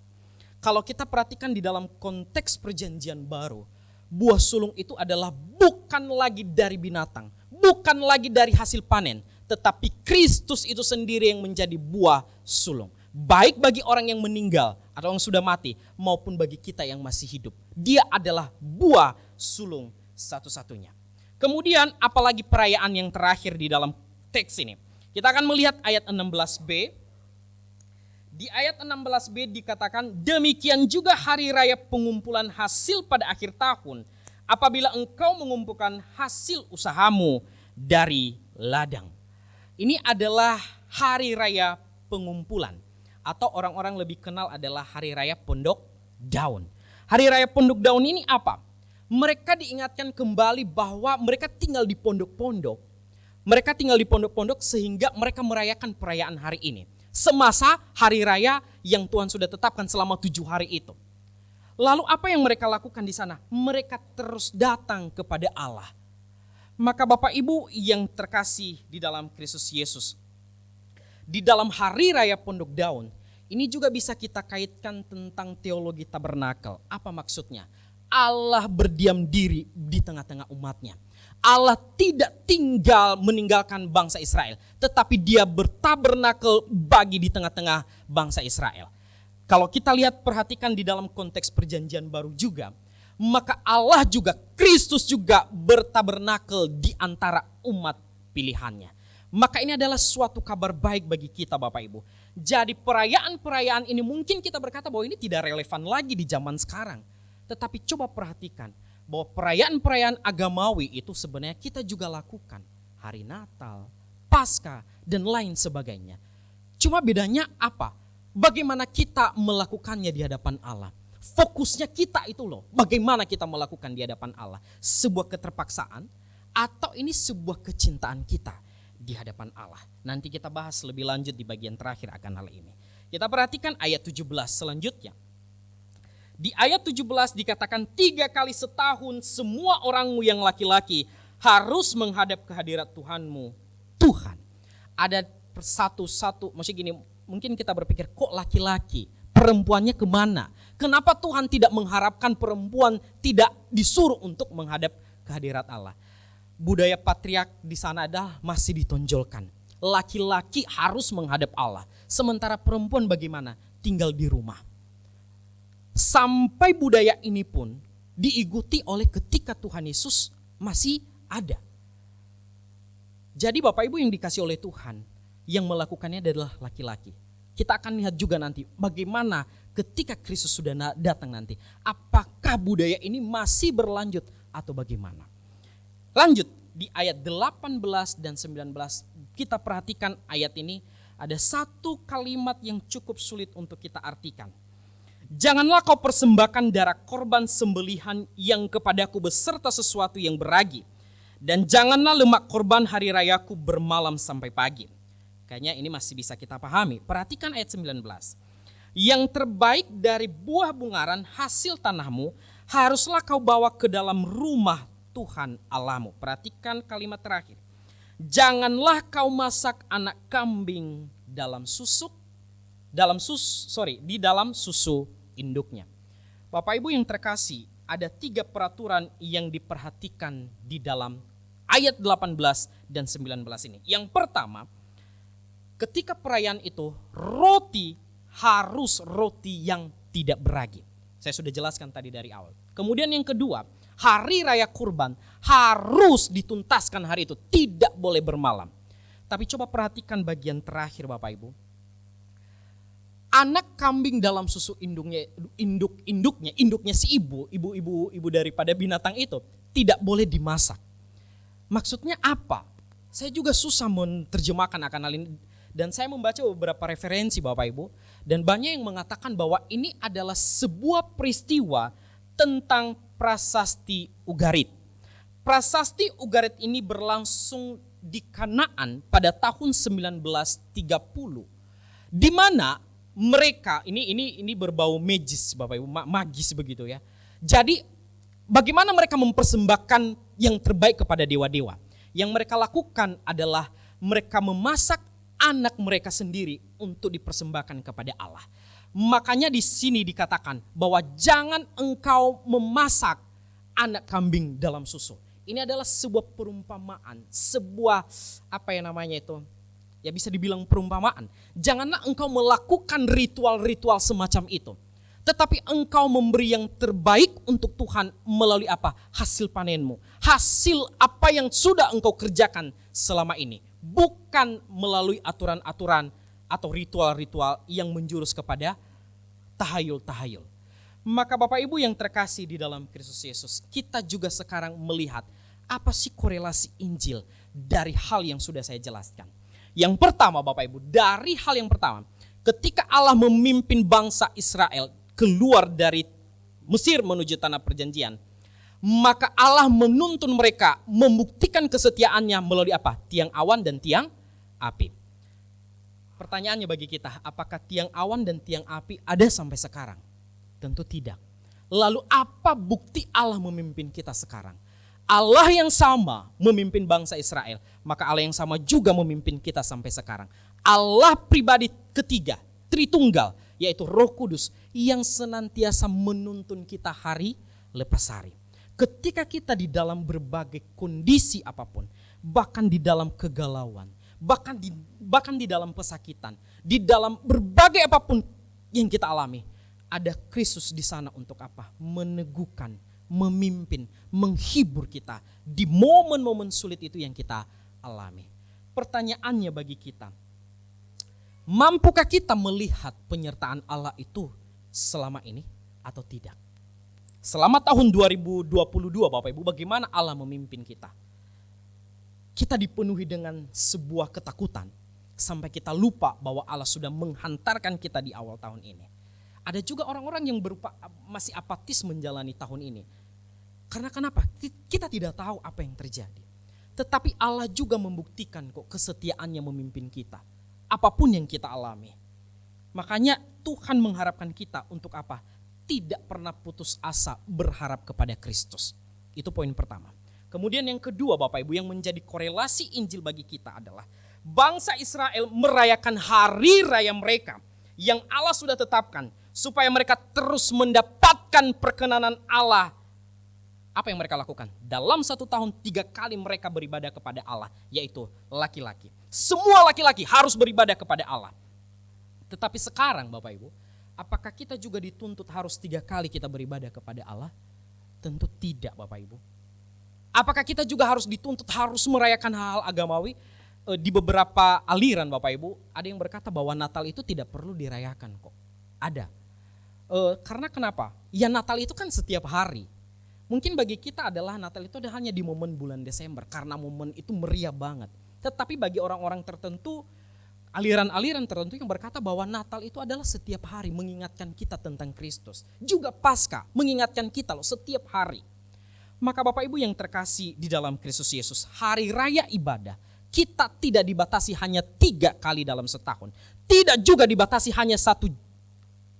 Kalau kita perhatikan di dalam konteks perjanjian baru, buah sulung itu adalah bukan lagi dari binatang, bukan lagi dari hasil panen, tetapi Kristus itu sendiri yang menjadi buah sulung. Baik bagi orang yang meninggal atau yang sudah mati, maupun bagi kita yang masih hidup. Dia adalah buah sulung satu-satunya. Kemudian apalagi perayaan yang terakhir di dalam teks ini. Kita akan melihat ayat 16b. Di ayat 16b dikatakan, demikian juga hari raya pengumpulan hasil pada akhir tahun, apabila engkau mengumpulkan hasil usahamu dari ladang. Ini adalah hari raya pengumpulan, atau orang-orang lebih kenal adalah hari raya pondok daun. Hari raya pondok daun ini apa? Mereka diingatkan kembali bahwa mereka tinggal di pondok-pondok. Mereka tinggal di pondok-pondok sehingga mereka merayakan perayaan hari ini. Semasa hari raya yang Tuhan sudah tetapkan selama 7 hari itu. Lalu apa yang mereka lakukan di sana? Mereka terus datang kepada Allah. Maka Bapak Ibu yang terkasih di dalam Kristus Yesus, di dalam hari raya pondok daun, ini juga bisa kita kaitkan tentang teologi tabernakel. Apa maksudnya? Allah berdiam diri di tengah-tengah umatnya. Allah tidak meninggalkan bangsa Israel, tetapi dia bertabernakel bagi di tengah-tengah bangsa Israel. Kalau kita lihat perhatikan di dalam konteks perjanjian baru juga, maka Allah juga, Kristus juga bertabernakel di antara umat pilihannya. Maka ini adalah suatu kabar baik bagi kita Bapak Ibu. Jadi perayaan-perayaan ini mungkin kita berkata bahwa ini tidak relevan lagi di zaman sekarang. Tetapi coba perhatikan bahwa perayaan-perayaan agamawi itu sebenarnya kita juga lakukan. Hari Natal, Paskah, dan lain sebagainya. Cuma bedanya apa? Bagaimana kita melakukannya di hadapan Allah. Fokusnya kita itu loh, bagaimana kita melakukan di hadapan Allah. Sebuah keterpaksaan atau ini sebuah kecintaan kita di hadapan Allah. Nanti kita bahas lebih lanjut di bagian terakhir akan hal ini. Kita perhatikan ayat 17 selanjutnya. Di ayat 17 dikatakan 3 kali setahun semua orangmu yang laki-laki harus menghadap kehadirat Tuhanmu, Tuhan. Ada satu-satu, maksudnya gini, mungkin kita berpikir kok laki-laki, perempuannya kemana? Kenapa Tuhan tidak mengharapkan perempuan tidak disuruh untuk menghadap kehadirat Allah? Budaya patriark di sana adalah masih ditonjolkan. Laki-laki harus menghadap Allah, sementara perempuan bagaimana? Tinggal di rumah. Sampai budaya ini pun diikuti oleh ketika Tuhan Yesus masih ada. Jadi Bapak Ibu yang dikasih oleh Tuhan, yang melakukannya adalah laki-laki. Kita akan lihat juga nanti bagaimana ketika Kristus sudah datang nanti. Apakah budaya ini masih berlanjut atau bagaimana? Lanjut di ayat 18 dan 19 kita perhatikan ayat ini. Ada satu kalimat yang cukup sulit untuk kita artikan. Janganlah kau persembahkan darah korban sembelihan yang kepadaku beserta sesuatu yang beragi. Dan janganlah lemak korban hari rayaku bermalam sampai pagi. Kayaknya ini masih bisa kita pahami. Perhatikan ayat 19. Yang terbaik dari buah bungaran hasil tanahmu haruslah kau bawa ke dalam rumah Tuhan Allahmu. Perhatikan kalimat terakhir. Janganlah kau masak anak kambing di dalam susu induknya. Bapak Ibu yang terkasih, ada 3 peraturan yang diperhatikan di dalam ayat 18 dan 19 ini. Yang pertama, ketika perayaan itu roti harus roti yang tidak beragi. Saya sudah jelaskan tadi dari awal. Kemudian yang kedua, hari raya kurban harus dituntaskan hari itu, tidak boleh bermalam. Tapi coba perhatikan bagian terakhir Bapak Ibu. Anak kambing dalam susu induknya si ibu daripada binatang itu tidak boleh dimasak. Maksudnya apa? Saya juga susah menerjemahkan akan hal ini. Dan saya membaca beberapa referensi Bapak Ibu. Dan banyak yang mengatakan bahwa ini adalah sebuah peristiwa tentang prasasti Ugarit. Prasasti Ugarit ini berlangsung di Kanaan pada tahun 1930. Di mana mereka, ini berbau magis Bapak Ibu, magis begitu ya. Jadi bagaimana mereka mempersembahkan yang terbaik kepada dewa-dewa? Yang mereka lakukan adalah mereka memasak anak mereka sendiri untuk dipersembahkan kepada Allah. Makanya di sini dikatakan bahwa jangan engkau memasak anak kambing dalam susu. Ini adalah sebuah perumpamaan, sebuah ya bisa dibilang perumpamaan. Janganlah engkau melakukan ritual-ritual semacam itu. Tetapi engkau memberi yang terbaik untuk Tuhan melalui apa? Hasil panenmu. Hasil apa yang sudah engkau kerjakan selama ini. Bukan melalui aturan-aturan atau ritual-ritual yang menjurus kepada tahayul-tahayul. Maka Bapak Ibu yang terkasih di dalam Kristus Yesus, kita juga sekarang melihat apa sih korelasi Injil dari hal yang sudah saya jelaskan. Yang pertama Bapak Ibu, dari hal yang pertama, ketika Allah memimpin bangsa Israel keluar dari Mesir menuju tanah perjanjian, maka Allah menuntun mereka membuktikan kesetiaannya melalui apa? Tiang awan dan tiang api. Pertanyaannya bagi kita, apakah tiang awan dan tiang api ada sampai sekarang? Tentu tidak. Lalu apa bukti Allah memimpin kita sekarang? Allah yang sama memimpin bangsa Israel, maka Allah yang sama juga memimpin kita sampai sekarang. Allah pribadi ketiga, Tritunggal, yaitu Roh Kudus yang senantiasa menuntun kita hari lepas hari. Ketika kita di dalam berbagai kondisi apapun, bahkan di dalam kegalauan, bahkan di dalam pesakitan, di dalam berbagai apapun yang kita alami, ada Kristus di sana untuk apa? Meneguhkan, memimpin, menghibur kita di momen-momen sulit itu yang kita alami. Pertanyaannya bagi kita, mampukah kita melihat penyertaan Allah itu selama ini atau tidak? Selama tahun 2022 Bapak Ibu, bagaimana Allah memimpin kita? Kita dipenuhi dengan sebuah ketakutan sampai kita lupa bahwa Allah sudah menghantarkan kita di awal tahun ini. Ada juga orang-orang yang masih apatis menjalani tahun ini. Karena kenapa? Kita tidak tahu apa yang terjadi. Tetapi Allah juga membuktikan kok kesetiaannya memimpin kita. Apapun yang kita alami. Makanya Tuhan mengharapkan kita untuk apa? Tidak pernah putus asa berharap kepada Kristus. Itu poin pertama. Kemudian yang kedua Bapak Ibu yang menjadi korelasi Injil bagi kita adalah bangsa Israel merayakan hari raya mereka yang Allah sudah tetapkan supaya mereka terus mendapatkan perkenanan Allah. Apa yang mereka lakukan? Dalam 1 tahun 3 kali mereka beribadah kepada Allah, yaitu laki-laki. Semua laki-laki harus beribadah kepada Allah. Tetapi sekarang Bapak Ibu, apakah kita juga dituntut harus 3 kali kita beribadah kepada Allah? Tentu tidak Bapak Ibu. Apakah kita juga harus dituntut harus merayakan hal-hal agamawi? Di beberapa aliran Bapak Ibu, ada yang berkata bahwa Natal itu tidak perlu dirayakan kok. Ada. Karena kenapa? Ya Natal itu kan setiap hari. Mungkin bagi kita adalah Natal itu hanya di momen bulan Desember. Karena momen itu meriah banget. Tetapi bagi orang-orang tertentu, aliran-aliran tertentu yang berkata bahwa Natal itu adalah setiap hari mengingatkan kita tentang Kristus. Juga Paskah mengingatkan kita loh setiap hari. Maka Bapak Ibu yang terkasih di dalam Kristus Yesus, hari raya ibadah kita tidak dibatasi hanya 3 kali dalam setahun. Tidak juga dibatasi hanya 1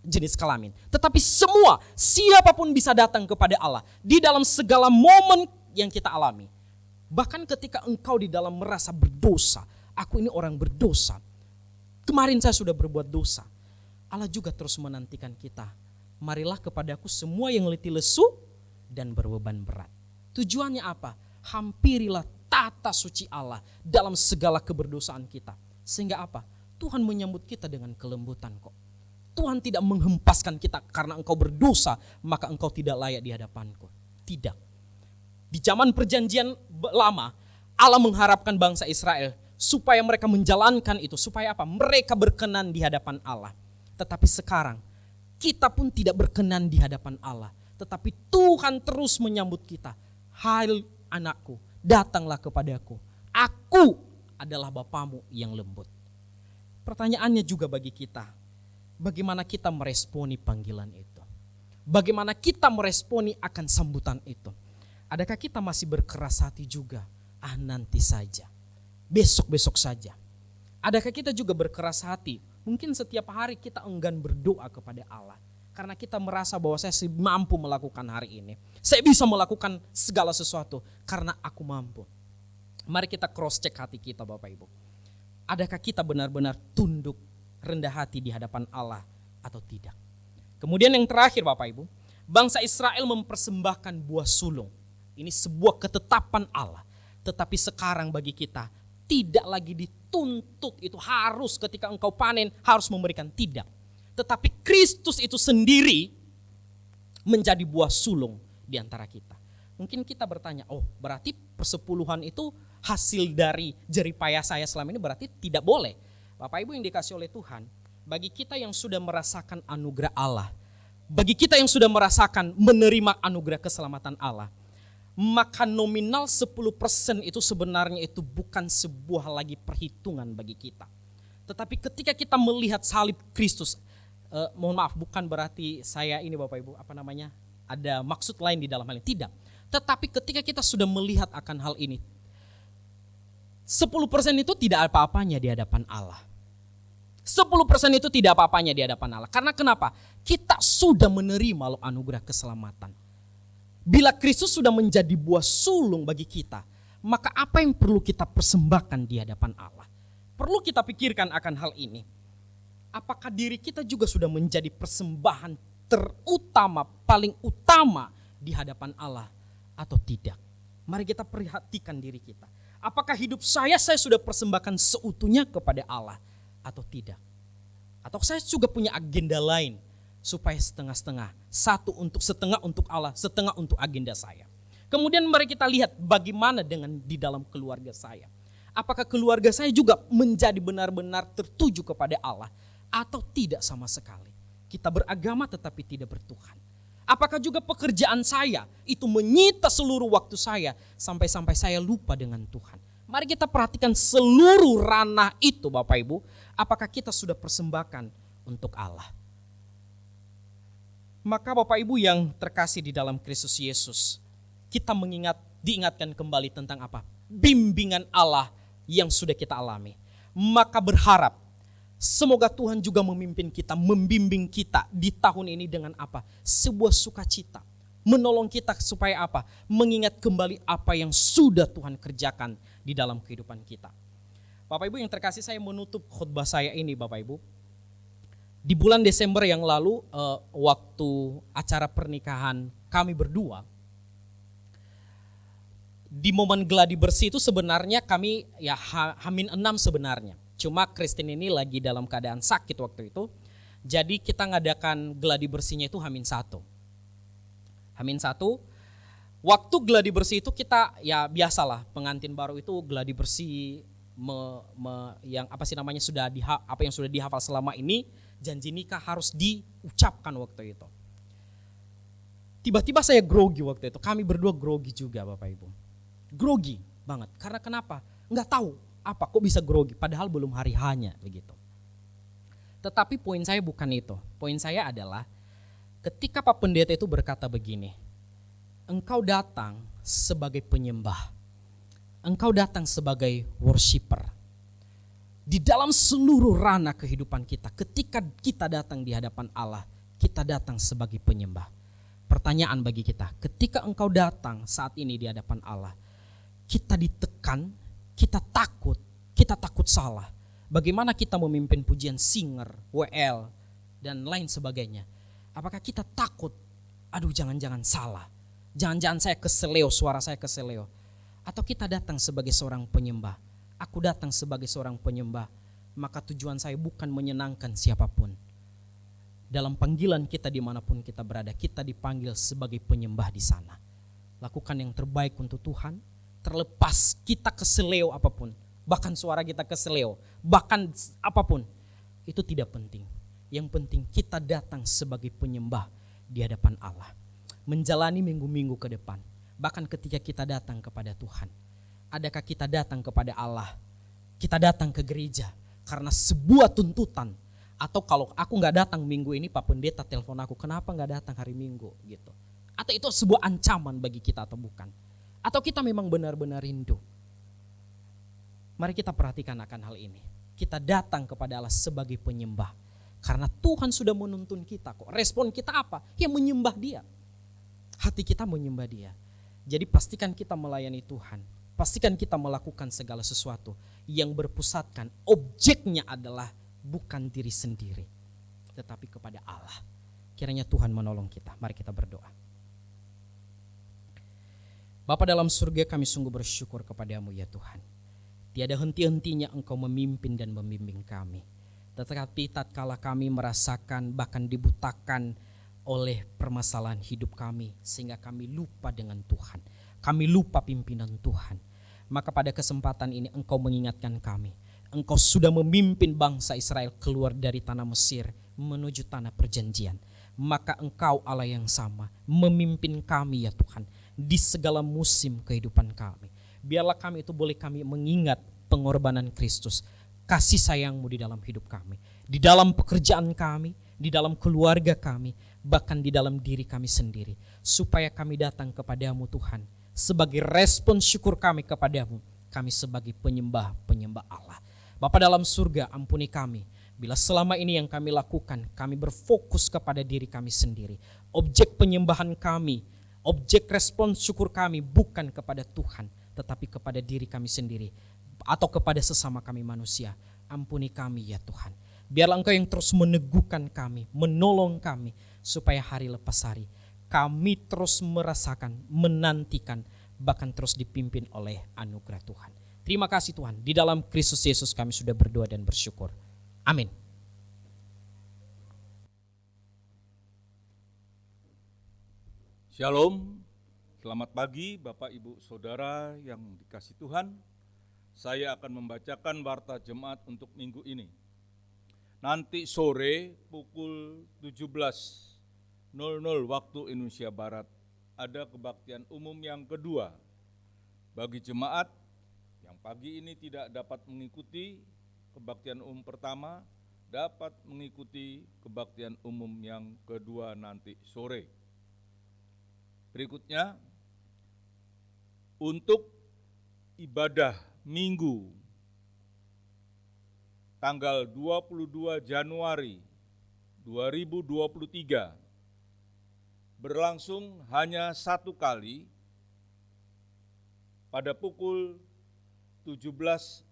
jenis kelamin. Tetapi semua, siapapun bisa datang kepada Allah di dalam segala momen yang kita alami. Bahkan ketika engkau di dalam merasa berdosa, aku ini orang berdosa. Kemarin saya sudah berbuat dosa. Allah juga terus menantikan kita marilah kepadaku semua yang letih lesu dan berbeban berat. Tujuannya apa? Hampirilah tata suci Allah dalam segala keberdosaan kita. Sehingga apa? Tuhan menyambut kita dengan kelembutan kok. Tuhan tidak menghempaskan kita karena engkau berdosa, maka engkau tidak layak di hadapanku. Tidak. Di zaman perjanjian lama, Allah mengharapkan bangsa Israel supaya mereka menjalankan itu. Supaya apa? Mereka berkenan di hadapan Allah. Tetapi sekarang, kita pun tidak berkenan di hadapan Allah. Tetapi Tuhan terus menyambut kita. Hai anakku, datanglah kepadaku. Aku adalah Bapamu yang lembut. Pertanyaannya juga bagi kita, bagaimana kita meresponi panggilan itu? Bagaimana kita meresponi akan sambutan itu? Adakah kita masih berkeras hati juga? Nanti saja, besok-besok saja. Adakah kita juga berkeras hati? Mungkin setiap hari kita enggan berdoa kepada Allah. Karena kita merasa bahwa saya mampu melakukan hari ini. Saya bisa melakukan segala sesuatu karena aku mampu. Mari kita cross check hati kita Bapak Ibu. Adakah kita benar-benar tunduk rendah hati di hadapan Allah atau tidak? Kemudian yang terakhir Bapak Ibu, bangsa Israel mempersembahkan buah sulung. Ini sebuah ketetapan Allah. Tetapi sekarang bagi kita tidak lagi dituntut itu harus ketika engkau panen harus memberikan, tidak. Tetapi Kristus itu sendiri menjadi buah sulung di antara kita. Mungkin kita bertanya, oh berarti persepuluhan itu hasil dari jeripayah saya selama ini, berarti tidak boleh. Bapak Ibu yang dikasih oleh Tuhan, bagi kita yang sudah merasakan anugerah Allah, bagi kita yang sudah merasakan menerima anugerah keselamatan Allah, maka nominal 10% itu sebenarnya itu bukan sebuah lagi perhitungan bagi kita. Tetapi ketika kita melihat salib Kristus, mohon maaf bukan berarti saya ini Bapak Ibu ada maksud lain di dalam hal ini, tidak. Tetapi ketika kita sudah melihat akan hal ini, 10% itu tidak apa-apanya di hadapan Allah. 10% itu tidak apa-apanya di hadapan Allah. Karena kenapa? Kita sudah menerima loh anugerah keselamatan. Bila Kristus sudah menjadi buah sulung bagi kita, maka apa yang perlu kita persembahkan di hadapan Allah? Perlu kita pikirkan akan hal ini. Apakah diri kita juga sudah menjadi persembahan terutama, paling utama di hadapan Allah atau tidak? Mari kita perhatikan diri kita. Apakah hidup saya sudah persembahkan seutuhnya kepada Allah atau tidak? Atau saya juga punya agenda lain supaya setengah-setengah. Setengah untuk Allah, setengah untuk agenda saya. Kemudian mari kita lihat bagaimana dengan di dalam keluarga saya. Apakah keluarga saya juga menjadi benar-benar tertuju kepada Allah atau tidak sama sekali? Kita beragama tetapi tidak bertuhan. Apakah juga pekerjaan saya itu menyita seluruh waktu saya sampai-sampai saya lupa dengan Tuhan? Mari kita perhatikan seluruh ranah itu Bapak Ibu. Apakah kita sudah persembahkan untuk Allah? Maka Bapak Ibu yang terkasih di dalam Kristus Yesus, kita diingatkan kembali tentang apa? Bimbingan Allah yang sudah kita alami. Maka berharap semoga Tuhan juga membimbing kita di tahun ini dengan apa? Sebuah sukacita. Menolong kita supaya apa? Mengingat kembali apa yang sudah Tuhan kerjakan di dalam kehidupan kita. Bapak Ibu yang terkasih, saya menutup khotbah saya ini Bapak Ibu. Di bulan Desember yang lalu, waktu acara pernikahan kami berdua, di momen gladi bersih itu sebenarnya kami H-6 sebenarnya. Cuma Christine ini lagi dalam keadaan sakit waktu itu. Jadi kita ngadakan gladi bersihnya itu H-1. H-1. Waktu gladi bersih itu kita biasalah pengantin baru itu gladi bersih yang sudah dihafal selama ini, janji nikah harus diucapkan waktu itu. Tiba-tiba saya grogi waktu itu. Kami berdua grogi juga Bapak Ibu. Grogi banget. Karena kenapa? Nggak tahu apa kok bisa grogi padahal belum hari hanya begitu. Tetapi poin saya bukan itu. Poin saya adalah ketika Pak Pendeta itu berkata begini, engkau datang sebagai penyembah, engkau datang sebagai worshiper. Di dalam seluruh ranah kehidupan kita, ketika kita datang di hadapan Allah, kita datang sebagai penyembah. Pertanyaan bagi kita, ketika engkau datang saat ini di hadapan Allah, kita ditekan, kita takut salah. Bagaimana kita memimpin pujian singer, WL, dan lain sebagainya. Apakah kita takut, aduh jangan-jangan salah, jangan-jangan saya keseleo, suara saya keseleo. Atau kita datang sebagai seorang penyembah, aku datang sebagai seorang penyembah, maka tujuan saya bukan menyenangkan siapapun. Dalam panggilan kita dimanapun kita berada, kita dipanggil sebagai penyembah di sana. Lakukan yang terbaik untuk Tuhan, terlepas kita keseleo apapun, bahkan suara kita keseleo, bahkan apapun, itu tidak penting. Yang penting kita datang sebagai penyembah di hadapan Allah, menjalani minggu-minggu ke depan. Bahkan ketika kita datang kepada Tuhan, adakah kita datang kepada Allah, kita datang ke gereja karena sebuah tuntutan, atau kalau aku gak datang minggu ini, Pak Pendeta telepon aku, kenapa gak datang hari Minggu gitu. Atau itu sebuah ancaman bagi kita atau bukan. Atau kita memang benar-benar rindu. Mari kita perhatikan akan hal ini. Kita datang kepada Allah sebagai penyembah. Karena Tuhan sudah menuntun kita kok. Respon kita apa? Ya menyembah Dia. Hati kita menyembah Dia. Jadi pastikan kita melayani Tuhan. Pastikan kita melakukan segala sesuatu yang berpusatkan objeknya adalah bukan diri sendiri, tetapi kepada Allah. Kiranya Tuhan menolong kita. Mari kita berdoa. Bapa dalam surga, kami sungguh bersyukur kepadamu ya Tuhan. Tiada henti-hentinya Engkau memimpin dan membimbing kami. Tetapi tatkala kami merasakan bahkan dibutakan oleh permasalahan hidup kami, sehingga kami lupa dengan Tuhan, kami lupa pimpinan Tuhan, maka pada kesempatan ini Engkau mengingatkan kami. Engkau sudah memimpin bangsa Israel keluar dari tanah Mesir menuju tanah perjanjian. Maka Engkau Allah yang sama memimpin kami ya Tuhan di segala musim kehidupan kami. Biarlah kami itu boleh kami mengingat pengorbanan Kristus, kasih sayang-Mu di dalam hidup kami, di dalam pekerjaan kami, di dalam keluarga kami, bahkan di dalam diri kami sendiri. Supaya kami datang kepadamu Tuhan, sebagai respon syukur kami kepadamu, kami sebagai penyembah Allah. Bapa dalam surga, ampuni kami bila selama ini yang kami lakukan, kami berfokus kepada diri kami sendiri. Objek penyembahan kami, objek respon syukur kami bukan kepada Tuhan, tetapi kepada diri kami sendiri atau kepada sesama kami manusia. Ampuni kami ya Tuhan. Biarlah Engkau yang terus meneguhkan kami, menolong kami, supaya hari lepas hari kami terus merasakan, menantikan, bahkan terus dipimpin oleh anugerah Tuhan. Terima kasih Tuhan, di dalam Kristus Yesus kami sudah berdoa dan bersyukur. Amin. Shalom, selamat pagi Bapak Ibu Saudara yang dikasihi Tuhan. Saya akan membacakan warta jemaat untuk minggu ini. Nanti sore pukul 17.00 waktu Indonesia Barat ada kebaktian umum yang kedua. Bagi jemaat yang pagi ini tidak dapat mengikuti kebaktian umum pertama, dapat mengikuti kebaktian umum yang kedua nanti sore. Berikutnya, untuk ibadah Minggu tanggal 22 Januari 2023 berlangsung hanya satu kali pada pukul 17.00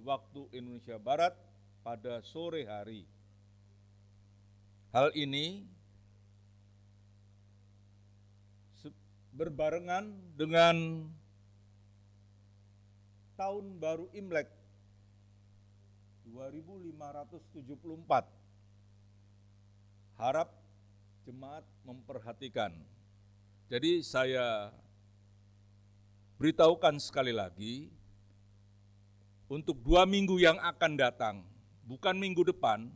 waktu Indonesia Barat pada sore hari. Hal ini berbarengan dengan Tahun Baru Imlek 2574. Harap jemaat memperhatikan. Jadi saya beritahukan sekali lagi, untuk 2 minggu yang akan datang, bukan minggu depan,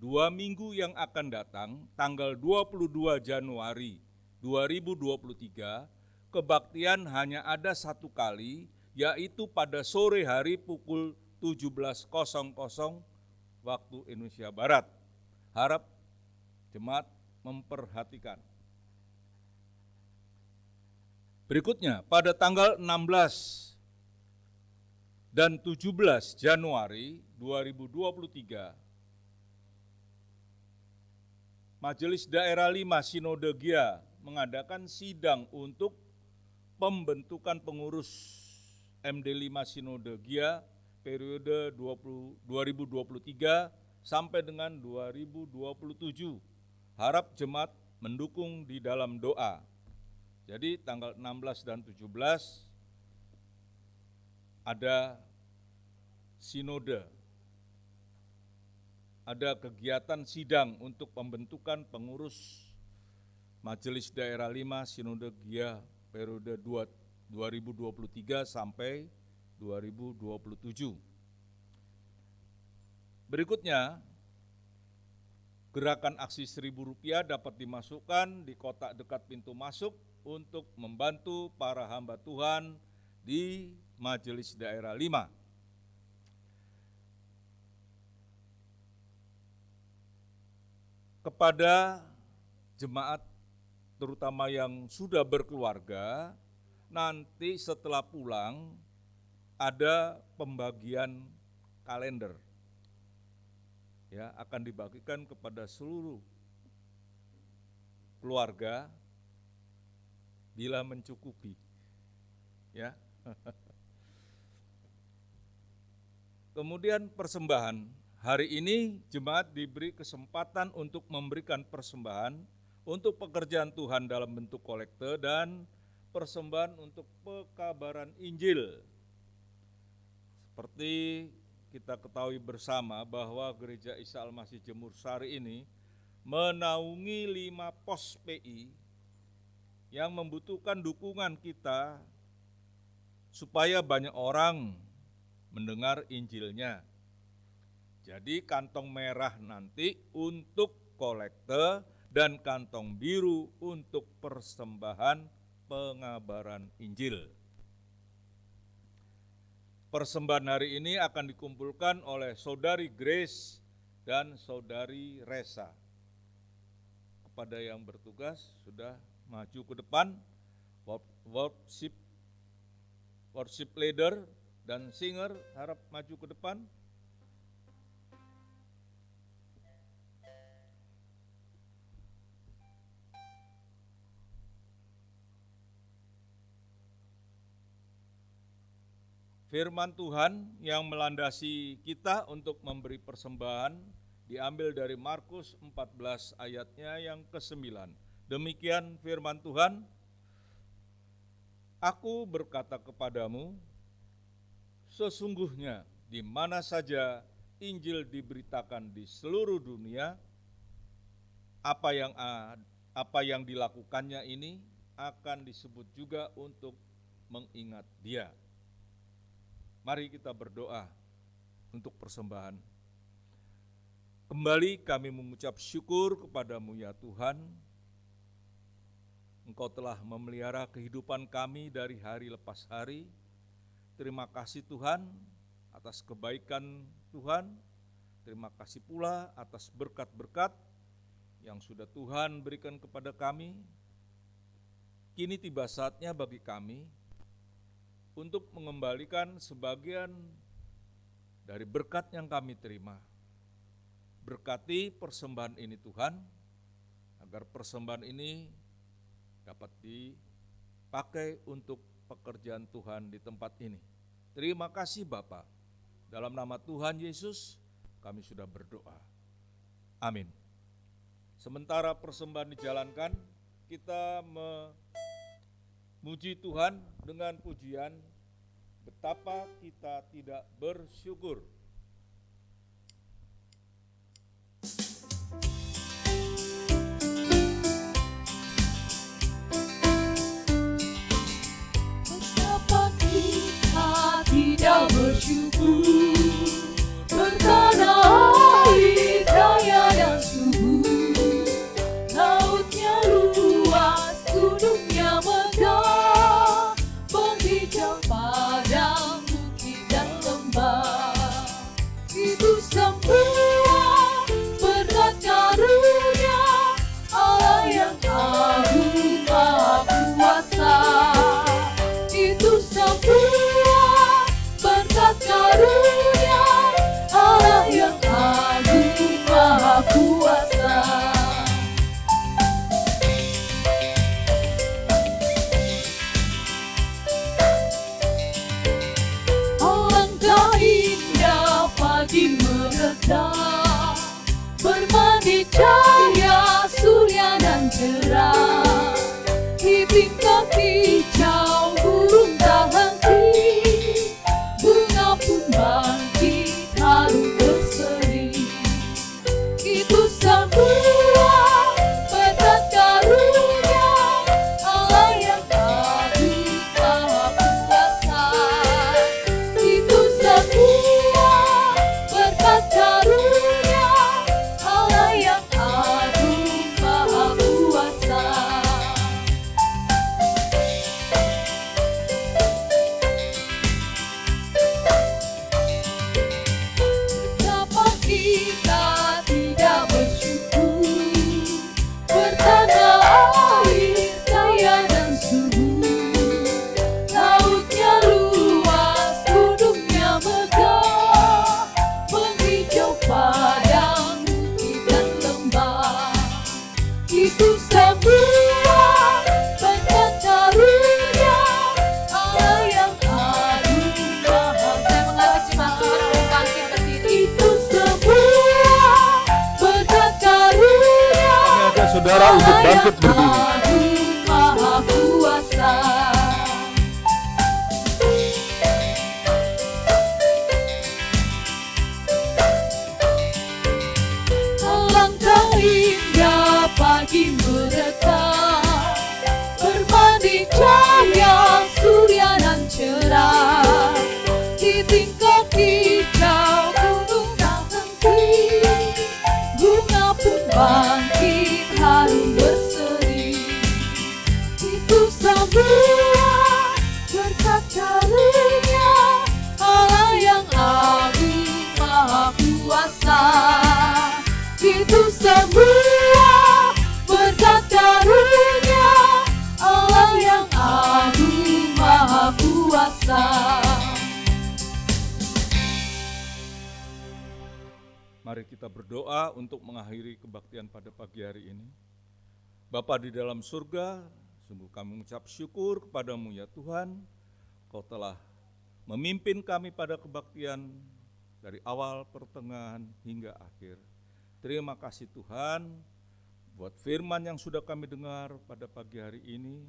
2 minggu yang akan datang, tanggal 22 Januari 2023, kebaktian hanya ada satu kali, yaitu pada sore hari pukul 17.00 waktu Indonesia Barat. Harap jemaat memperhatikan. Berikutnya, pada tanggal 16 dan 17 Januari 2023, Majelis Daerah 5 Sinode Gia mengadakan sidang untuk pembentukan pengurus MD5 Sinode Gia periode 2023 sampai dengan 2027. Harap jemaat mendukung di dalam doa. Jadi tanggal 16 dan 17 ada sinode, ada kegiatan sidang untuk pembentukan pengurus Majelis Daerah 5 Sinode GIA periode 2023 sampai 2027. Berikutnya, gerakan aksi Rp1.000 dapat dimasukkan di kotak dekat pintu masuk untuk membantu para hamba Tuhan di Majelis Daerah 5. Kepada jemaat terutama yang sudah berkeluarga, nanti setelah pulang ada pembagian kalender. Ya, akan dibagikan kepada seluruh keluarga bila mencukupi. Ya. Kemudian persembahan. Hari ini jemaat diberi kesempatan untuk memberikan persembahan untuk pekerjaan Tuhan dalam bentuk kolekte dan persembahan untuk pekabaran Injil. Seperti kita ketahui bersama bahwa Gereja Isa Al-Masih Jemur Sari ini menaungi 5 pos PI yang membutuhkan dukungan kita supaya banyak orang mendengar Injilnya. Jadi kantong merah nanti untuk kolekte dan kantong biru untuk persembahan pengabaran Injil. Persembahan hari ini akan dikumpulkan oleh Saudari Grace dan Saudari Resa. Kepada yang bertugas sudah maju ke depan, worship leader dan singer harap maju ke depan. Firman Tuhan yang melandasi kita untuk memberi persembahan diambil dari Markus 14 ayatnya yang ke-9. Demikian firman Tuhan, Aku berkata kepadamu, sesungguhnya di mana saja Injil diberitakan di seluruh dunia, apa yang dilakukannya ini akan disebut juga untuk mengingat Dia. Mari kita berdoa untuk persembahan. Kembali kami mengucap syukur kepadamu ya Tuhan. Engkau telah memelihara kehidupan kami dari hari lepas hari. Terima kasih Tuhan atas kebaikan Tuhan. Terima kasih pula atas berkat-berkat yang sudah Tuhan berikan kepada kami. Kini tiba saatnya bagi kami untuk mengembalikan sebagian dari berkat yang kami terima. Berkati persembahan ini Tuhan, agar persembahan ini dapat dipakai untuk pekerjaan Tuhan di tempat ini. Terima kasih Bapa. Dalam nama Tuhan Yesus kami sudah berdoa. Amin. Sementara persembahan dijalankan, kita memuji Tuhan dengan pujian betapa kita tidak bersyukur. Betapa kita tidak bersyukur, bertanah air kaya dan subur, lautnya luas, gunungnya megah, menghijau padang bukit dan lembah. tingkat hijau burung tak henti, bunga pun bangkit harum berseri. Itu semua berkat karunia Allah yang agung maha kuasa. Itu semua berkat karunia Allah yang agung maha kuasa. Betapa kita tidak bersyukur, bertanah air kaya dan subur, lautnya luas, gunungnya megah, menghijau padang, bukit dan lembah. Itu semua berkat karunia Allah yang agung maha kuasa. Itu semua berkat karunia Kami ajak saudara untuk Allah yang bangkit berdiri. agung maha kuasa. Alangkah indah pagi mereka, berbanding cahaya surya dan cerah. Di tingkat hijau gunung tak henti, bunga pun bangkit harum berseri. Itu semua berkat karunia Allah yang agung maha kuasa. Itu semua berkat karunia Allah yang agung maha kuasa. Mari kita berdoa untuk mengakhiri kebaktian pada pagi hari ini. Bapa di dalam surga, sungguh kami mengucap syukur kepadamu ya Tuhan. Kau telah memimpin kami pada kebaktian dari awal, pertengahan, hingga akhir. Terima kasih Tuhan buat firman yang sudah kami dengar pada pagi hari ini.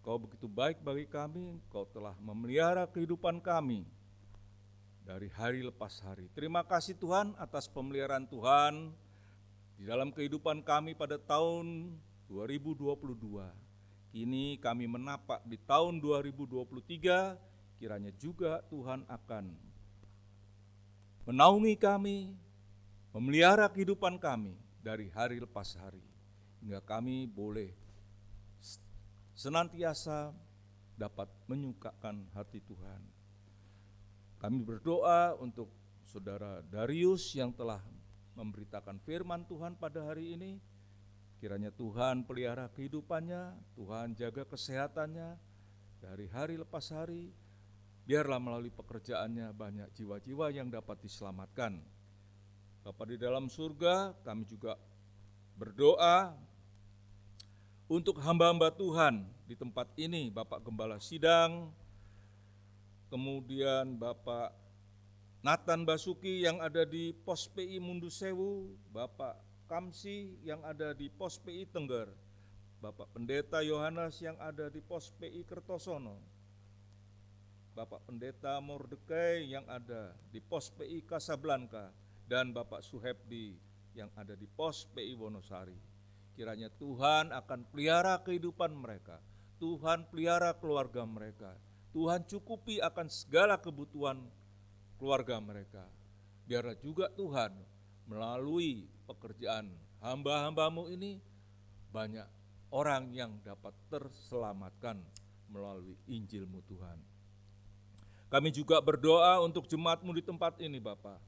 Kau begitu baik bagi kami, Kau telah memelihara kehidupan kami dari hari lepas hari. Terima kasih Tuhan atas pemeliharaan Tuhan di dalam kehidupan kami pada tahun 2022. Kini kami menapak di tahun 2023, kiranya juga Tuhan akan menaungi kami, memelihara kehidupan kami dari hari lepas hari, hingga kami boleh senantiasa dapat menyukakan hati Tuhan. Kami berdoa untuk saudara Darius yang telah memberitakan firman Tuhan pada hari ini. Kiranya Tuhan pelihara kehidupannya, Tuhan jaga kesehatannya dari hari lepas hari. Biarlah melalui pekerjaannya banyak jiwa-jiwa yang dapat diselamatkan. Bapa di dalam surga, kami juga berdoa untuk hamba-hamba Tuhan di tempat ini, Bapak Gembala Sidang, kemudian Bapak Nathan Basuki yang ada di Pos PI Mundu Sewu, Bapak Kamsi yang ada di Pos PI Tengger, Bapak Pendeta Yohanes yang ada di Pos PI Kertosono, Bapak Pendeta Mordekai yang ada di Pos PI Kasablanka, dan Bapak Suhebdi yang ada di Pos PI Wonosari. Kiranya Tuhan akan pelihara kehidupan mereka, Tuhan pelihara keluarga mereka, Tuhan cukupi akan segala kebutuhan keluarga mereka. Biarlah juga Tuhan melalui pekerjaan hamba-hambamu ini banyak orang yang dapat terselamatkan melalui Injil-Mu Tuhan. Kami juga berdoa untuk jemaat-Mu di tempat ini Bapa.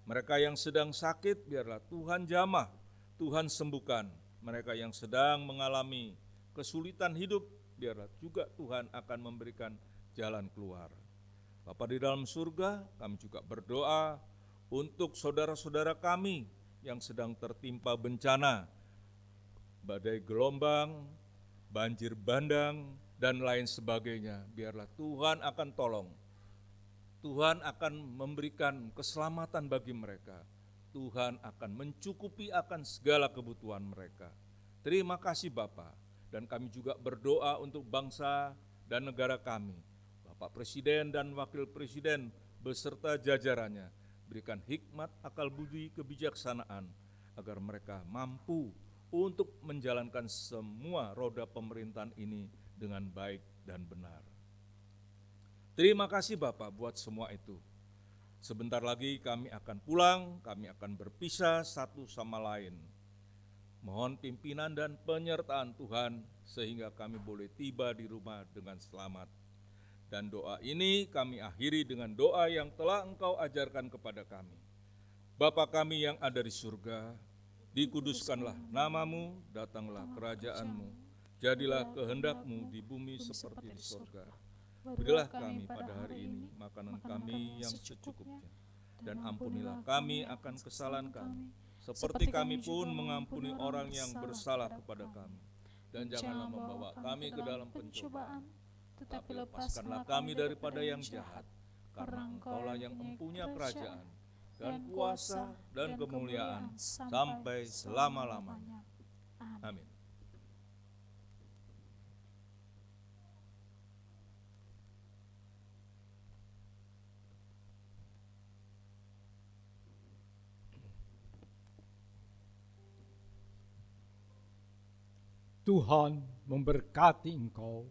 Mereka yang sedang sakit biarlah Tuhan jamah, Tuhan sembuhkan. Mereka yang sedang mengalami kesulitan hidup biarlah juga Tuhan akan memberikan jalan keluar. Bapa di dalam surga, kami juga berdoa untuk saudara-saudara kami yang sedang tertimpa bencana, badai gelombang, banjir bandang, dan lain sebagainya. Biarlah Tuhan akan tolong. Tuhan akan memberikan keselamatan bagi mereka. Tuhan akan mencukupi akan segala kebutuhan mereka. Terima kasih Bapa. Dan kami juga berdoa untuk bangsa dan negara kami. Bapak Presiden dan Wakil Presiden beserta jajarannya, berikan hikmat, akal budi, kebijaksanaan, agar mereka mampu untuk menjalankan semua roda pemerintahan ini dengan baik dan benar. Terima kasih Bapak buat semua itu. Sebentar lagi kami akan pulang, kami akan berpisah satu sama lain. Mohon pimpinan dan penyertaan Tuhan sehingga kami boleh tiba di rumah dengan selamat. Dan doa ini kami akhiri dengan doa yang telah Engkau ajarkan kepada kami. Bapa kami yang ada di surga, dikuduskanlah namamu, datanglah kerajaan-Mu, jadilah kehendak-Mu di bumi seperti di surga. Berilah kami pada hari ini makanan kami yang secukupnya, dan ampunilah kami akan kesalahan kami, seperti kami pun mengampuni orang yang bersalah kepada kami. Dan janganlah membawa kami ke dalam pencobaan, tetapi lepaskanlah kami daripada yang jahat, karena Engkaulah yang mempunyai kerajaan, dan kuasa, dan kemuliaan, sampai selama-lamanya. Amin. Tuhan memberkati engkau.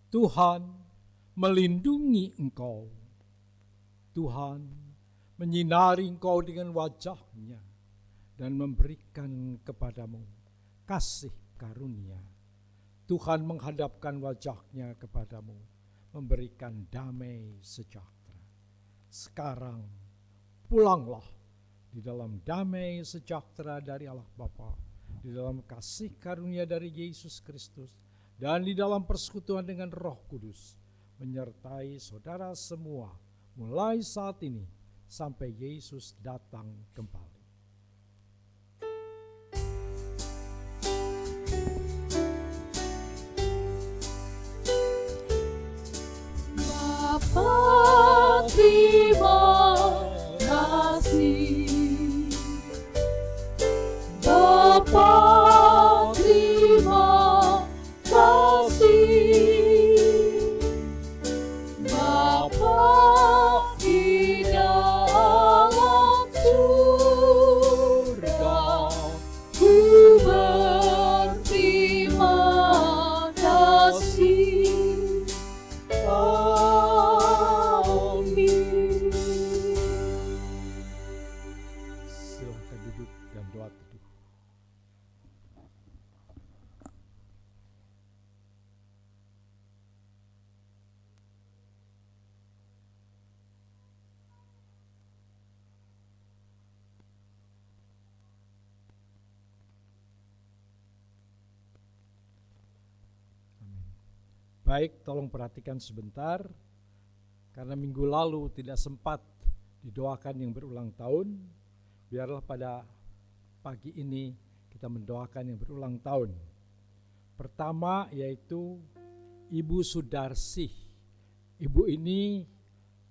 Tuhan melindungi engkau. Tuhan menyinari engkau dengan wajah-Nya dan memberikan kepadamu kasih karunia. Tuhan menghadapkan wajah-Nya kepadamu, memberikan damai sejahtera. Sekarang pulanglah di dalam damai sejahtera dari Allah Bapa, di dalam kasih karunia dari Yesus Kristus, dan di dalam persekutuan dengan Roh Kudus, menyertai saudara semua mulai saat ini sampai Yesus datang kembali. Bapa, terima kasih. Bapa, terima kasih. Bapa di dalam surga, ku berterima kasih. Amin. Silakan duduk dan doa teduh. Baik, tolong perhatikan sebentar, karena minggu lalu tidak sempat didoakan yang berulang tahun. Biarlah pada pagi ini kita mendoakan yang berulang tahun. Pertama yaitu Ibu Sudarsih. Ibu ini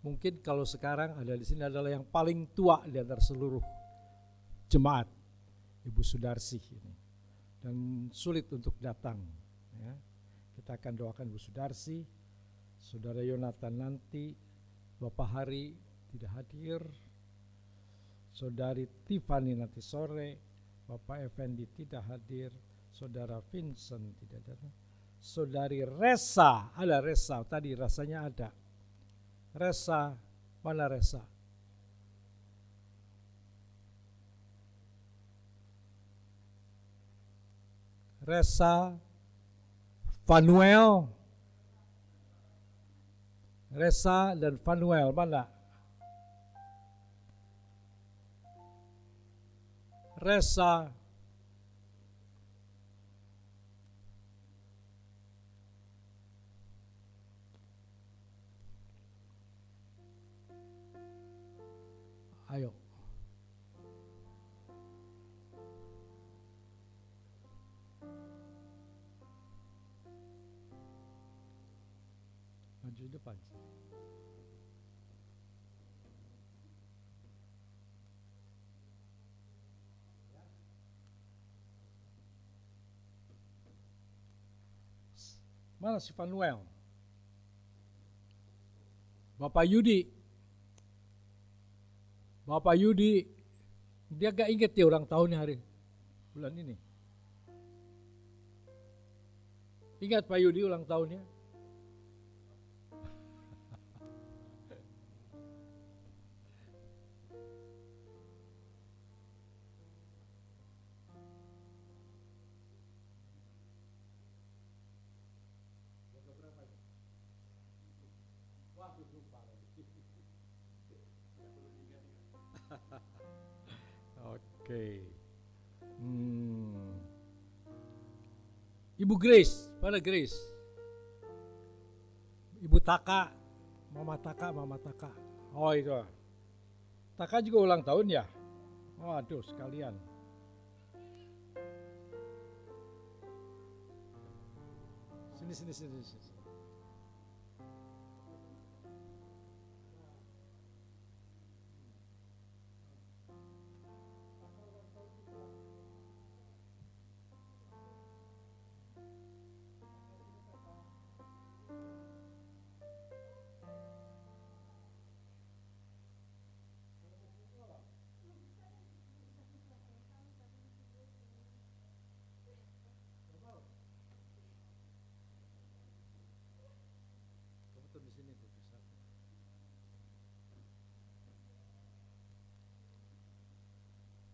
mungkin kalau sekarang ada di sini adalah yang paling tua di antara seluruh jemaat, Ibu Sudarsih ini, dan sulit untuk datang. Ya. Kita akan doakan Ibu Sudarsih, Saudara Yonatan nanti, Bapak Hari tidak hadir, Saudari Tiffany nanti sore, Bapak Effendi tidak hadir, Saudara Vincent tidak datang, Saudari Resa, ada Resa, tadi rasanya ada. Resa, mana Resa? Resa Vanuel, Resa dan Vanuel mana? Resa, ayo. Maju depan. Mana si Fanuel? Bapak Yudi. Bapak Yudi, dia gak inget ya ulang tahunnya hari bulan ini. Ingat Pak Yudi ulang tahunnya? Oke. Ibu Grace, mana Grace? Ibu Taka, Mama Taka. Oh itu. Taka juga ulang tahun ya? Waduh sekalian. Sini.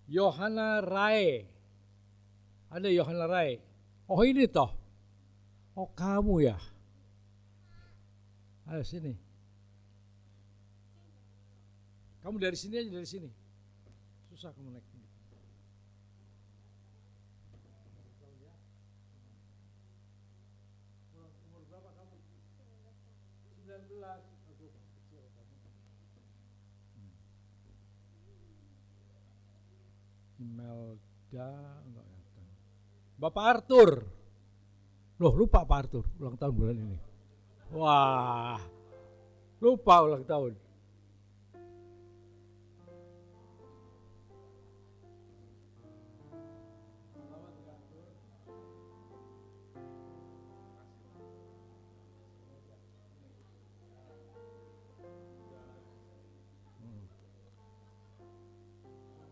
Yohana Rai. Ada Yohana Rai. Oh ini toh. Oh kamu ya. Ayo sini. Kamu dari sini aja, dari sini. Susah kamu naik ini. Umur berapa kamu? 19. Aduh, kecil kamu. Imelda enggak datang. Bapak Arthur. Loh, lupa Pak Arthur ulang tahun bulan ini. Wah. Lupa ulang tahun.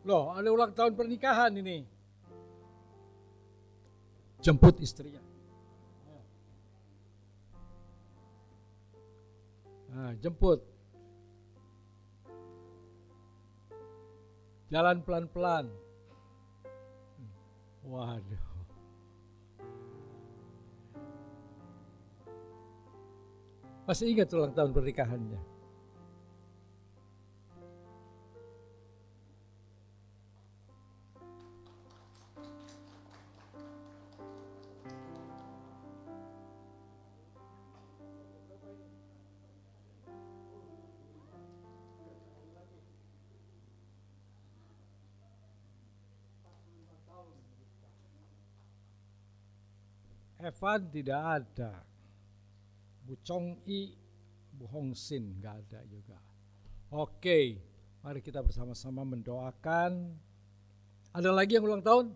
Loh, ada ulang tahun pernikahan ini. Jemput istrinya. Nah, jemput. Jalan pelan-pelan. Waduh. Masih ingat ulang tahun pernikahannya? Evan tidak ada. Bu Chong I, Bu Hong Sin nggak ada juga. Oke, mari kita bersama-sama mendoakan. Ada lagi yang ulang tahun?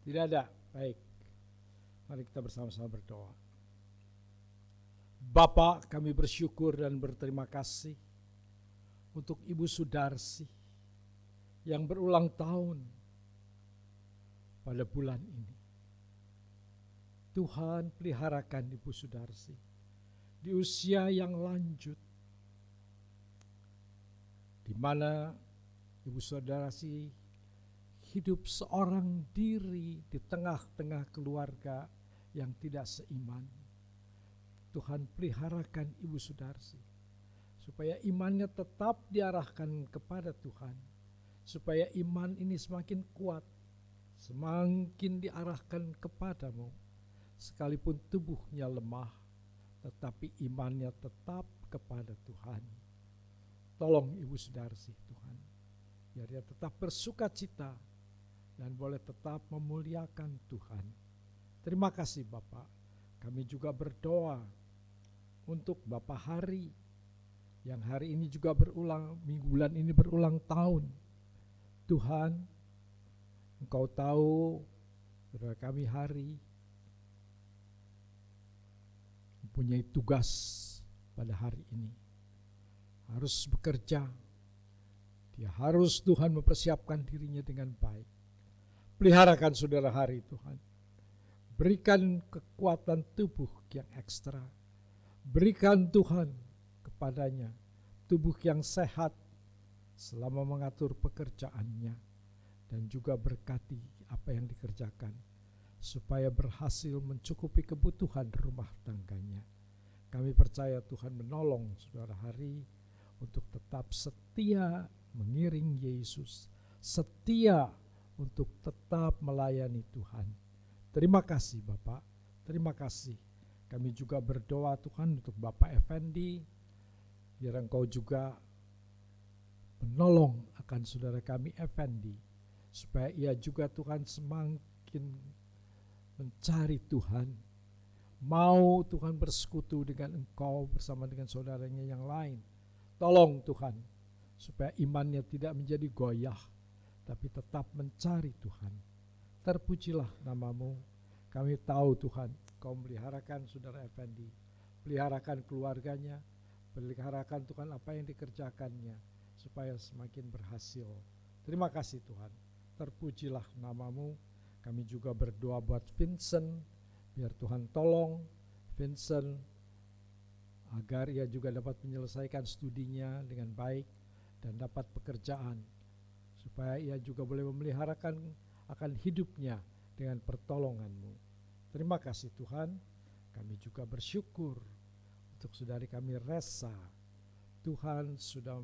Tidak ada. Baik. Mari kita bersama-sama berdoa. Bapa, kami bersyukur dan berterima kasih untuk Ibu Sudarsi yang berulang tahun pada bulan ini. Tuhan peliharakan Ibu Sudarsi di usia yang lanjut, di mana Ibu Sudarsi hidup seorang diri di tengah-tengah keluarga yang tidak seiman. Tuhan peliharakan Ibu Sudarsi supaya imannya tetap diarahkan kepada Tuhan, supaya iman ini semakin kuat, semakin diarahkan kepadamu, sekalipun tubuhnya lemah, tetapi imannya tetap kepada Tuhan. Tolong Ibu Sudarsi Tuhan, biar dia tetap bersuka cita dan boleh tetap memuliakan Tuhan. Terima kasih Bapak. Kami juga berdoa untuk Bapak Hari, yang hari ini juga bulan ini berulang tahun. Tuhan, Engkau tahu saudara kami Hari mempunyai tugas pada hari ini. Harus bekerja. Dia harus Tuhan mempersiapkan dirinya dengan baik. Peliharakan saudara hari Tuhan. Berikan kekuatan tubuh yang ekstra. Berikan Tuhan kepadanya tubuh yang sehat selama mengatur pekerjaannya. Dan juga berkati apa yang dikerjakan supaya berhasil mencukupi kebutuhan rumah tangganya. Kami percaya Tuhan menolong saudara hari untuk tetap setia mengiring Yesus, setia untuk tetap melayani Tuhan. Terima kasih Bapak, terima kasih. Kami juga berdoa Tuhan untuk Bapak Effendi, biar Engkau juga menolong akan saudara kami Effendi, supaya ia juga Tuhan semakin mencari Tuhan, mau Tuhan bersekutu dengan Engkau bersama dengan saudaranya yang lain. Tolong Tuhan, supaya imannya tidak menjadi goyah, tapi tetap mencari Tuhan. Terpujilah namamu. Kami tahu Tuhan, Kau meliharakan saudara Effendi, peliharakan keluarganya, peliharakan Tuhan apa yang dikerjakannya, supaya semakin berhasil. Terima kasih Tuhan, terpujilah namamu. Kami juga berdoa buat Vincent, biar Tuhan tolong Vincent, agar ia juga dapat menyelesaikan studinya dengan baik dan dapat pekerjaan, supaya ia juga boleh memeliharakan akan hidupnya dengan pertolongan-Mu. Terima kasih Tuhan. Kami juga bersyukur untuk saudari kami Resa. Tuhan sudah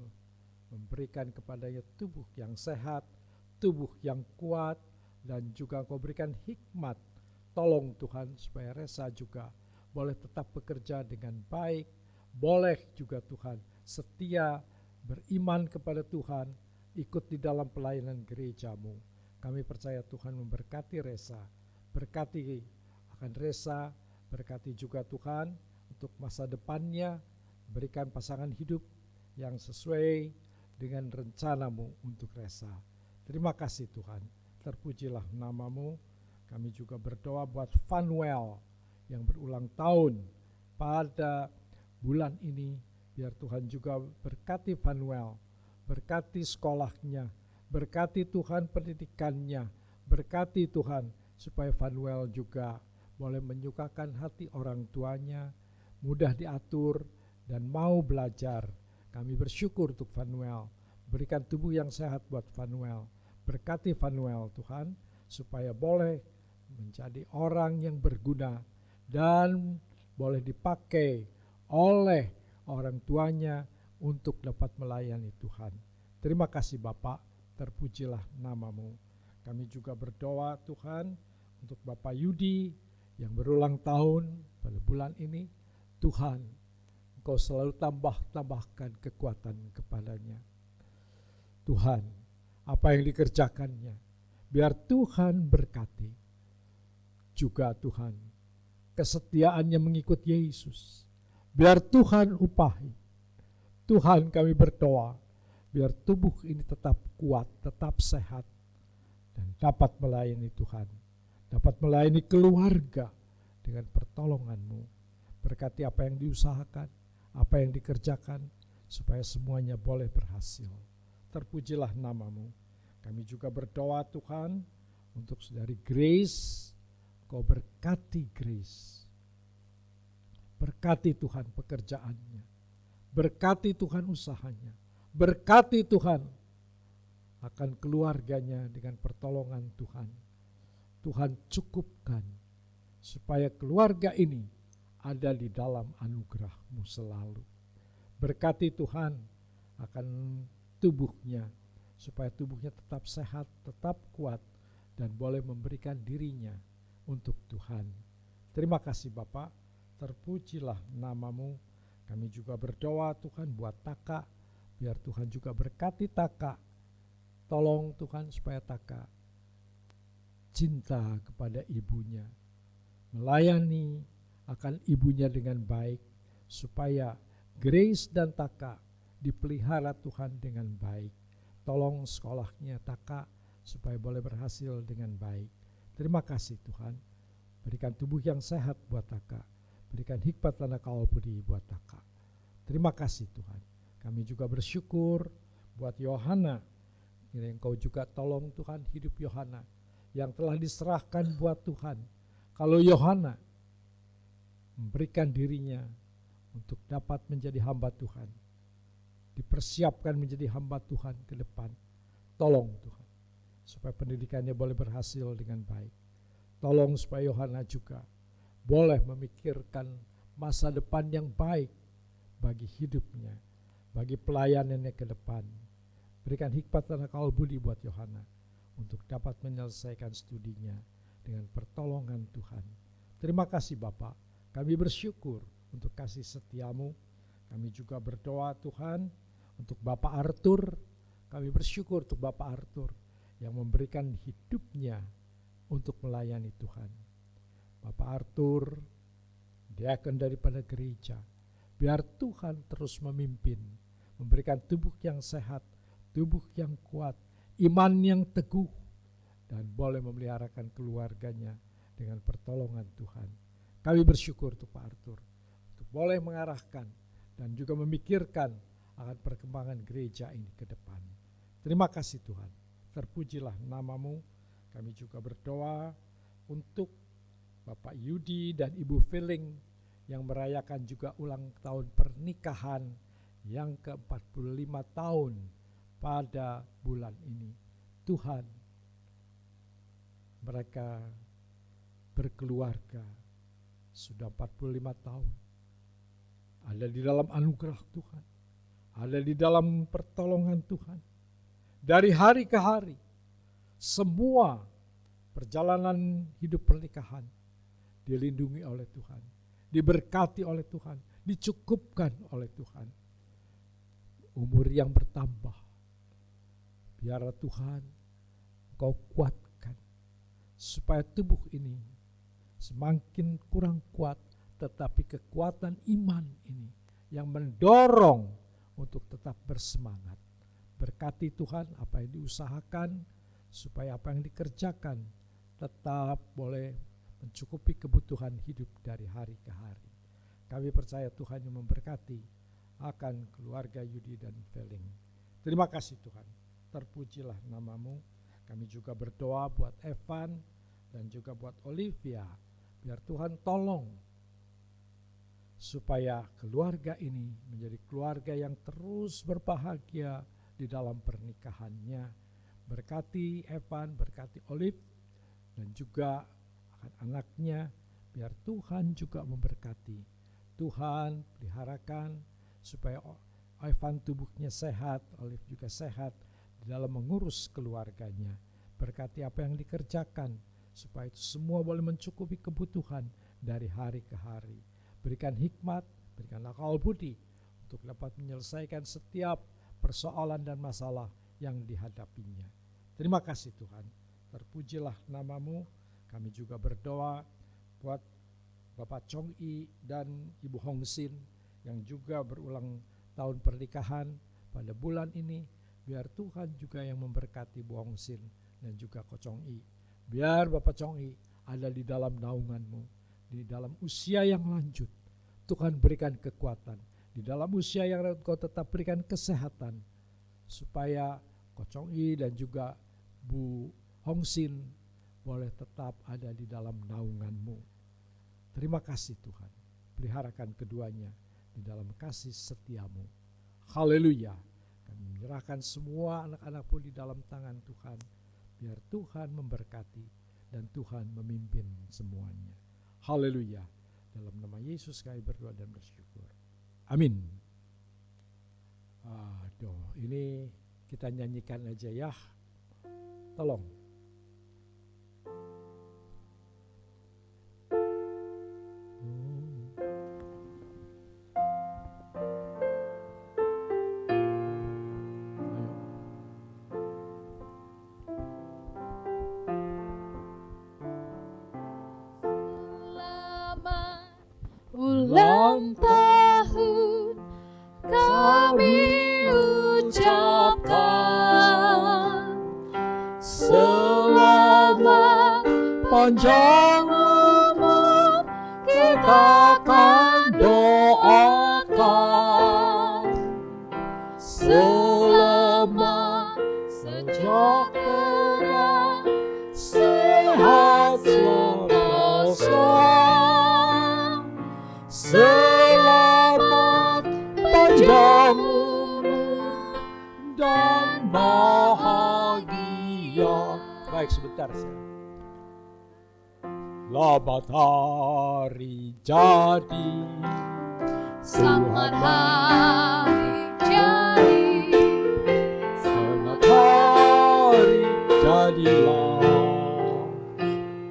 memberikan kepadanya tubuh yang sehat, tubuh yang kuat, dan juga Engkau berikan hikmat. Tolong Tuhan supaya Resa juga boleh tetap bekerja dengan baik, boleh juga Tuhan setia beriman kepada Tuhan, ikut di dalam pelayanan gereja-Mu. Kami percaya Tuhan memberkati Resa, berkati akan Resa, berkati juga Tuhan untuk masa depannya, berikan pasangan hidup yang sesuai dengan rencana-Mu untuk Resa. Terima kasih Tuhan, terpujilah namamu. Kami juga berdoa buat Fanuel yang berulang tahun pada bulan ini, biar Tuhan juga berkati Fanuel, berkati sekolahnya, berkati Tuhan pendidikannya, berkati Tuhan supaya Fanuel juga boleh menyukakan hati orang tuanya, mudah diatur dan mau belajar. Kami bersyukur untuk Fanuel, berikan tubuh yang sehat buat Fanuel, berkati Fanuel Tuhan, supaya boleh menjadi orang yang berguna dan boleh dipakai oleh orang tuanya untuk dapat melayani Tuhan. Terima kasih Bapak, terpujilah namamu. Kami juga berdoa Tuhan untuk Bapak Yudi yang berulang tahun pada bulan ini. Tuhan, Engkau selalu tambahkan kekuatan kepadanya. Tuhan, apa yang dikerjakannya, biar Tuhan berkati. Juga Tuhan, kesetiaannya mengikut Yesus, biar Tuhan upahi. Tuhan, kami berdoa, biar tubuh ini tetap kuat, tetap sehat, dan dapat melayani Tuhan, dapat melayani keluarga dengan pertolongan-Mu. Berkati apa yang diusahakan, apa yang dikerjakan, supaya semuanya boleh berhasil. Terpujilah namamu. Kami juga berdoa Tuhan untuk saudari Grace. Kau berkati Grace. Berkati Tuhan pekerjaannya. Berkati Tuhan usahanya. Berkati Tuhan akan keluarganya dengan pertolongan Tuhan. Tuhan cukupkan supaya keluarga ini ada di dalam anugerah-Mu selalu. Berkati Tuhan akan tubuhnya, supaya tubuhnya tetap sehat, tetap kuat, dan boleh memberikan dirinya untuk Tuhan. Terima kasih Bapak, terpujilah namamu. Kami juga berdoa Tuhan buat Taka, biar Tuhan juga berkati Taka. Tolong Tuhan supaya Taka cinta kepada ibunya, melayani akan ibunya dengan baik, supaya Grace dan Taka dipelihara Tuhan dengan baik. Tolong sekolahnya Taka supaya boleh berhasil dengan baik. Terima kasih Tuhan, berikan tubuh yang sehat buat Taka, Berikan hikmat dan akal budi buat kakak. Terima kasih Tuhan. Kami juga bersyukur buat Yohana. Kiranya Engkau juga tolong Tuhan hidup Yohana yang telah diserahkan buat Tuhan. Kalau Yohana memberikan dirinya untuk dapat menjadi hamba Tuhan, dipersiapkan menjadi hamba Tuhan ke depan, tolong Tuhan supaya pendidikannya boleh berhasil dengan baik. Tolong supaya Yohana juga boleh memikirkan masa depan yang baik bagi hidupnya, bagi pelayanannya ke depan. Berikan hikmat dan akal budi buat Yohana untuk dapat menyelesaikan studinya dengan pertolongan Tuhan. Terima kasih Bapa, kami bersyukur untuk kasih setiamu. Kami juga berdoa Tuhan untuk Bapak Arthur. Kami bersyukur untuk Bapak Arthur yang memberikan hidupnya untuk melayani Tuhan. Bapak Arthur, diakon daripada gereja, biar Tuhan terus memimpin, memberikan tubuh yang sehat, tubuh yang kuat, iman yang teguh, dan boleh memeliharakan keluarganya dengan pertolongan Tuhan. Kami bersyukur untuk Pak Arthur, untuk boleh mengarahkan dan juga memikirkan akan perkembangan gereja ini ke depan. Terima kasih Tuhan, terpujilah namamu. Kami juga berdoa untuk Bapak Yudi dan Ibu Feeling yang merayakan juga ulang tahun pernikahan yang ke-45 tahun pada bulan ini. Tuhan, mereka berkeluarga sudah 45 tahun. Ada di dalam anugerah Tuhan, ada di dalam pertolongan Tuhan. Dari hari ke hari, semua perjalanan hidup pernikahan dilindungi oleh Tuhan, diberkati oleh Tuhan, dicukupkan oleh Tuhan. Umur yang bertambah, biarlah Tuhan Kau kuatkan supaya tubuh ini semakin kurang kuat, tetapi kekuatan iman ini yang mendorong untuk tetap bersemangat. Berkati Tuhan apa yang diusahakan, supaya apa yang dikerjakan tetap boleh mencukupi kebutuhan hidup dari hari ke hari. Kami percaya Tuhan yang memberkati akan keluarga Yudi dan Feeling. Terima kasih Tuhan, terpujilah namamu. Kami juga berdoa buat Evan dan juga buat Olivia, biar Tuhan tolong supaya keluarga ini menjadi keluarga yang terus berbahagia di dalam pernikahannya. Berkati Evan, berkati Olive, dan juga akan anaknya, biar Tuhan juga memberkati. Tuhan peliharakan supaya Evan tubuhnya sehat, Olive juga sehat di dalam mengurus keluarganya. Berkati apa yang dikerjakan, supaya itu semua boleh mencukupi kebutuhan dari hari ke hari. Berikan hikmat, berikan akal budi untuk dapat menyelesaikan setiap persoalan dan masalah yang dihadapinya. Terima kasih Tuhan, terpujilah namamu. Kami juga berdoa buat Bapak Chong I dan Ibu Hong Sin yang juga berulang tahun pernikahan pada bulan ini. Biar Tuhan juga yang memberkati Bu Hong Sin dan juga Ko Chong I. Biar Bapak Chong I ada di dalam naunganmu. Di dalam usia yang lanjut, Tuhan berikan kekuatan. Di dalam usia yang Kau tetap berikan kesehatan, supaya Ko Chong I dan juga Bu Hong Sin boleh tetap ada di dalam naungan-Mu. Terima kasih Tuhan, peliharakan keduanya di dalam kasih setia-Mu. Haleluya. Kami menyerahkan semua anak-anak-Mu di dalam tangan Tuhan, biar Tuhan memberkati dan Tuhan memimpin semuanya. Haleluya. Dalam nama Yesus kami berdoa dan bersyukur. Amin. Aduh, ini kita nyanyikan aja ya. Tolong. Ulang tahun kami ucapkan, selamat panjang umur akan doakan selamat sejahtera, sehat sentosa, selamat panjang umur dan bahagia. Baik, sebentar saya. Selamat hari jadi, Selamat hari jadi, selamat hari jadilah,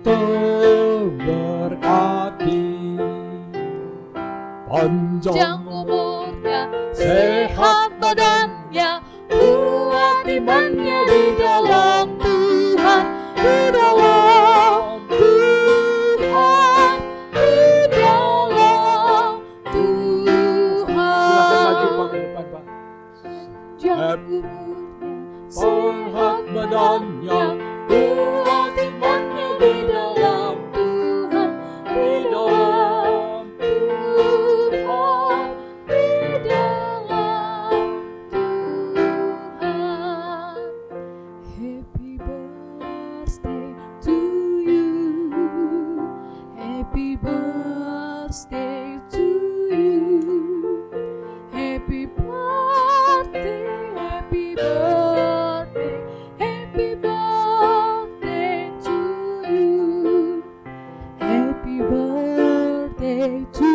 terberkati, panjang panjang umurnya, sehat badannya, kuat imannya di dalam Tuhan, di dalam Tuhan, di dalam Silakan maju Tuhan. Pak ke depan Pak. Panjang umurnya, Sehat badannya, kuat imannya di dalam Tuhan, di dalam Tuhan, di dalam Tuhan. Happy birthday to you, happy birthday to you, happy birthday, happy birthday, happy birthday to you, happy birthday to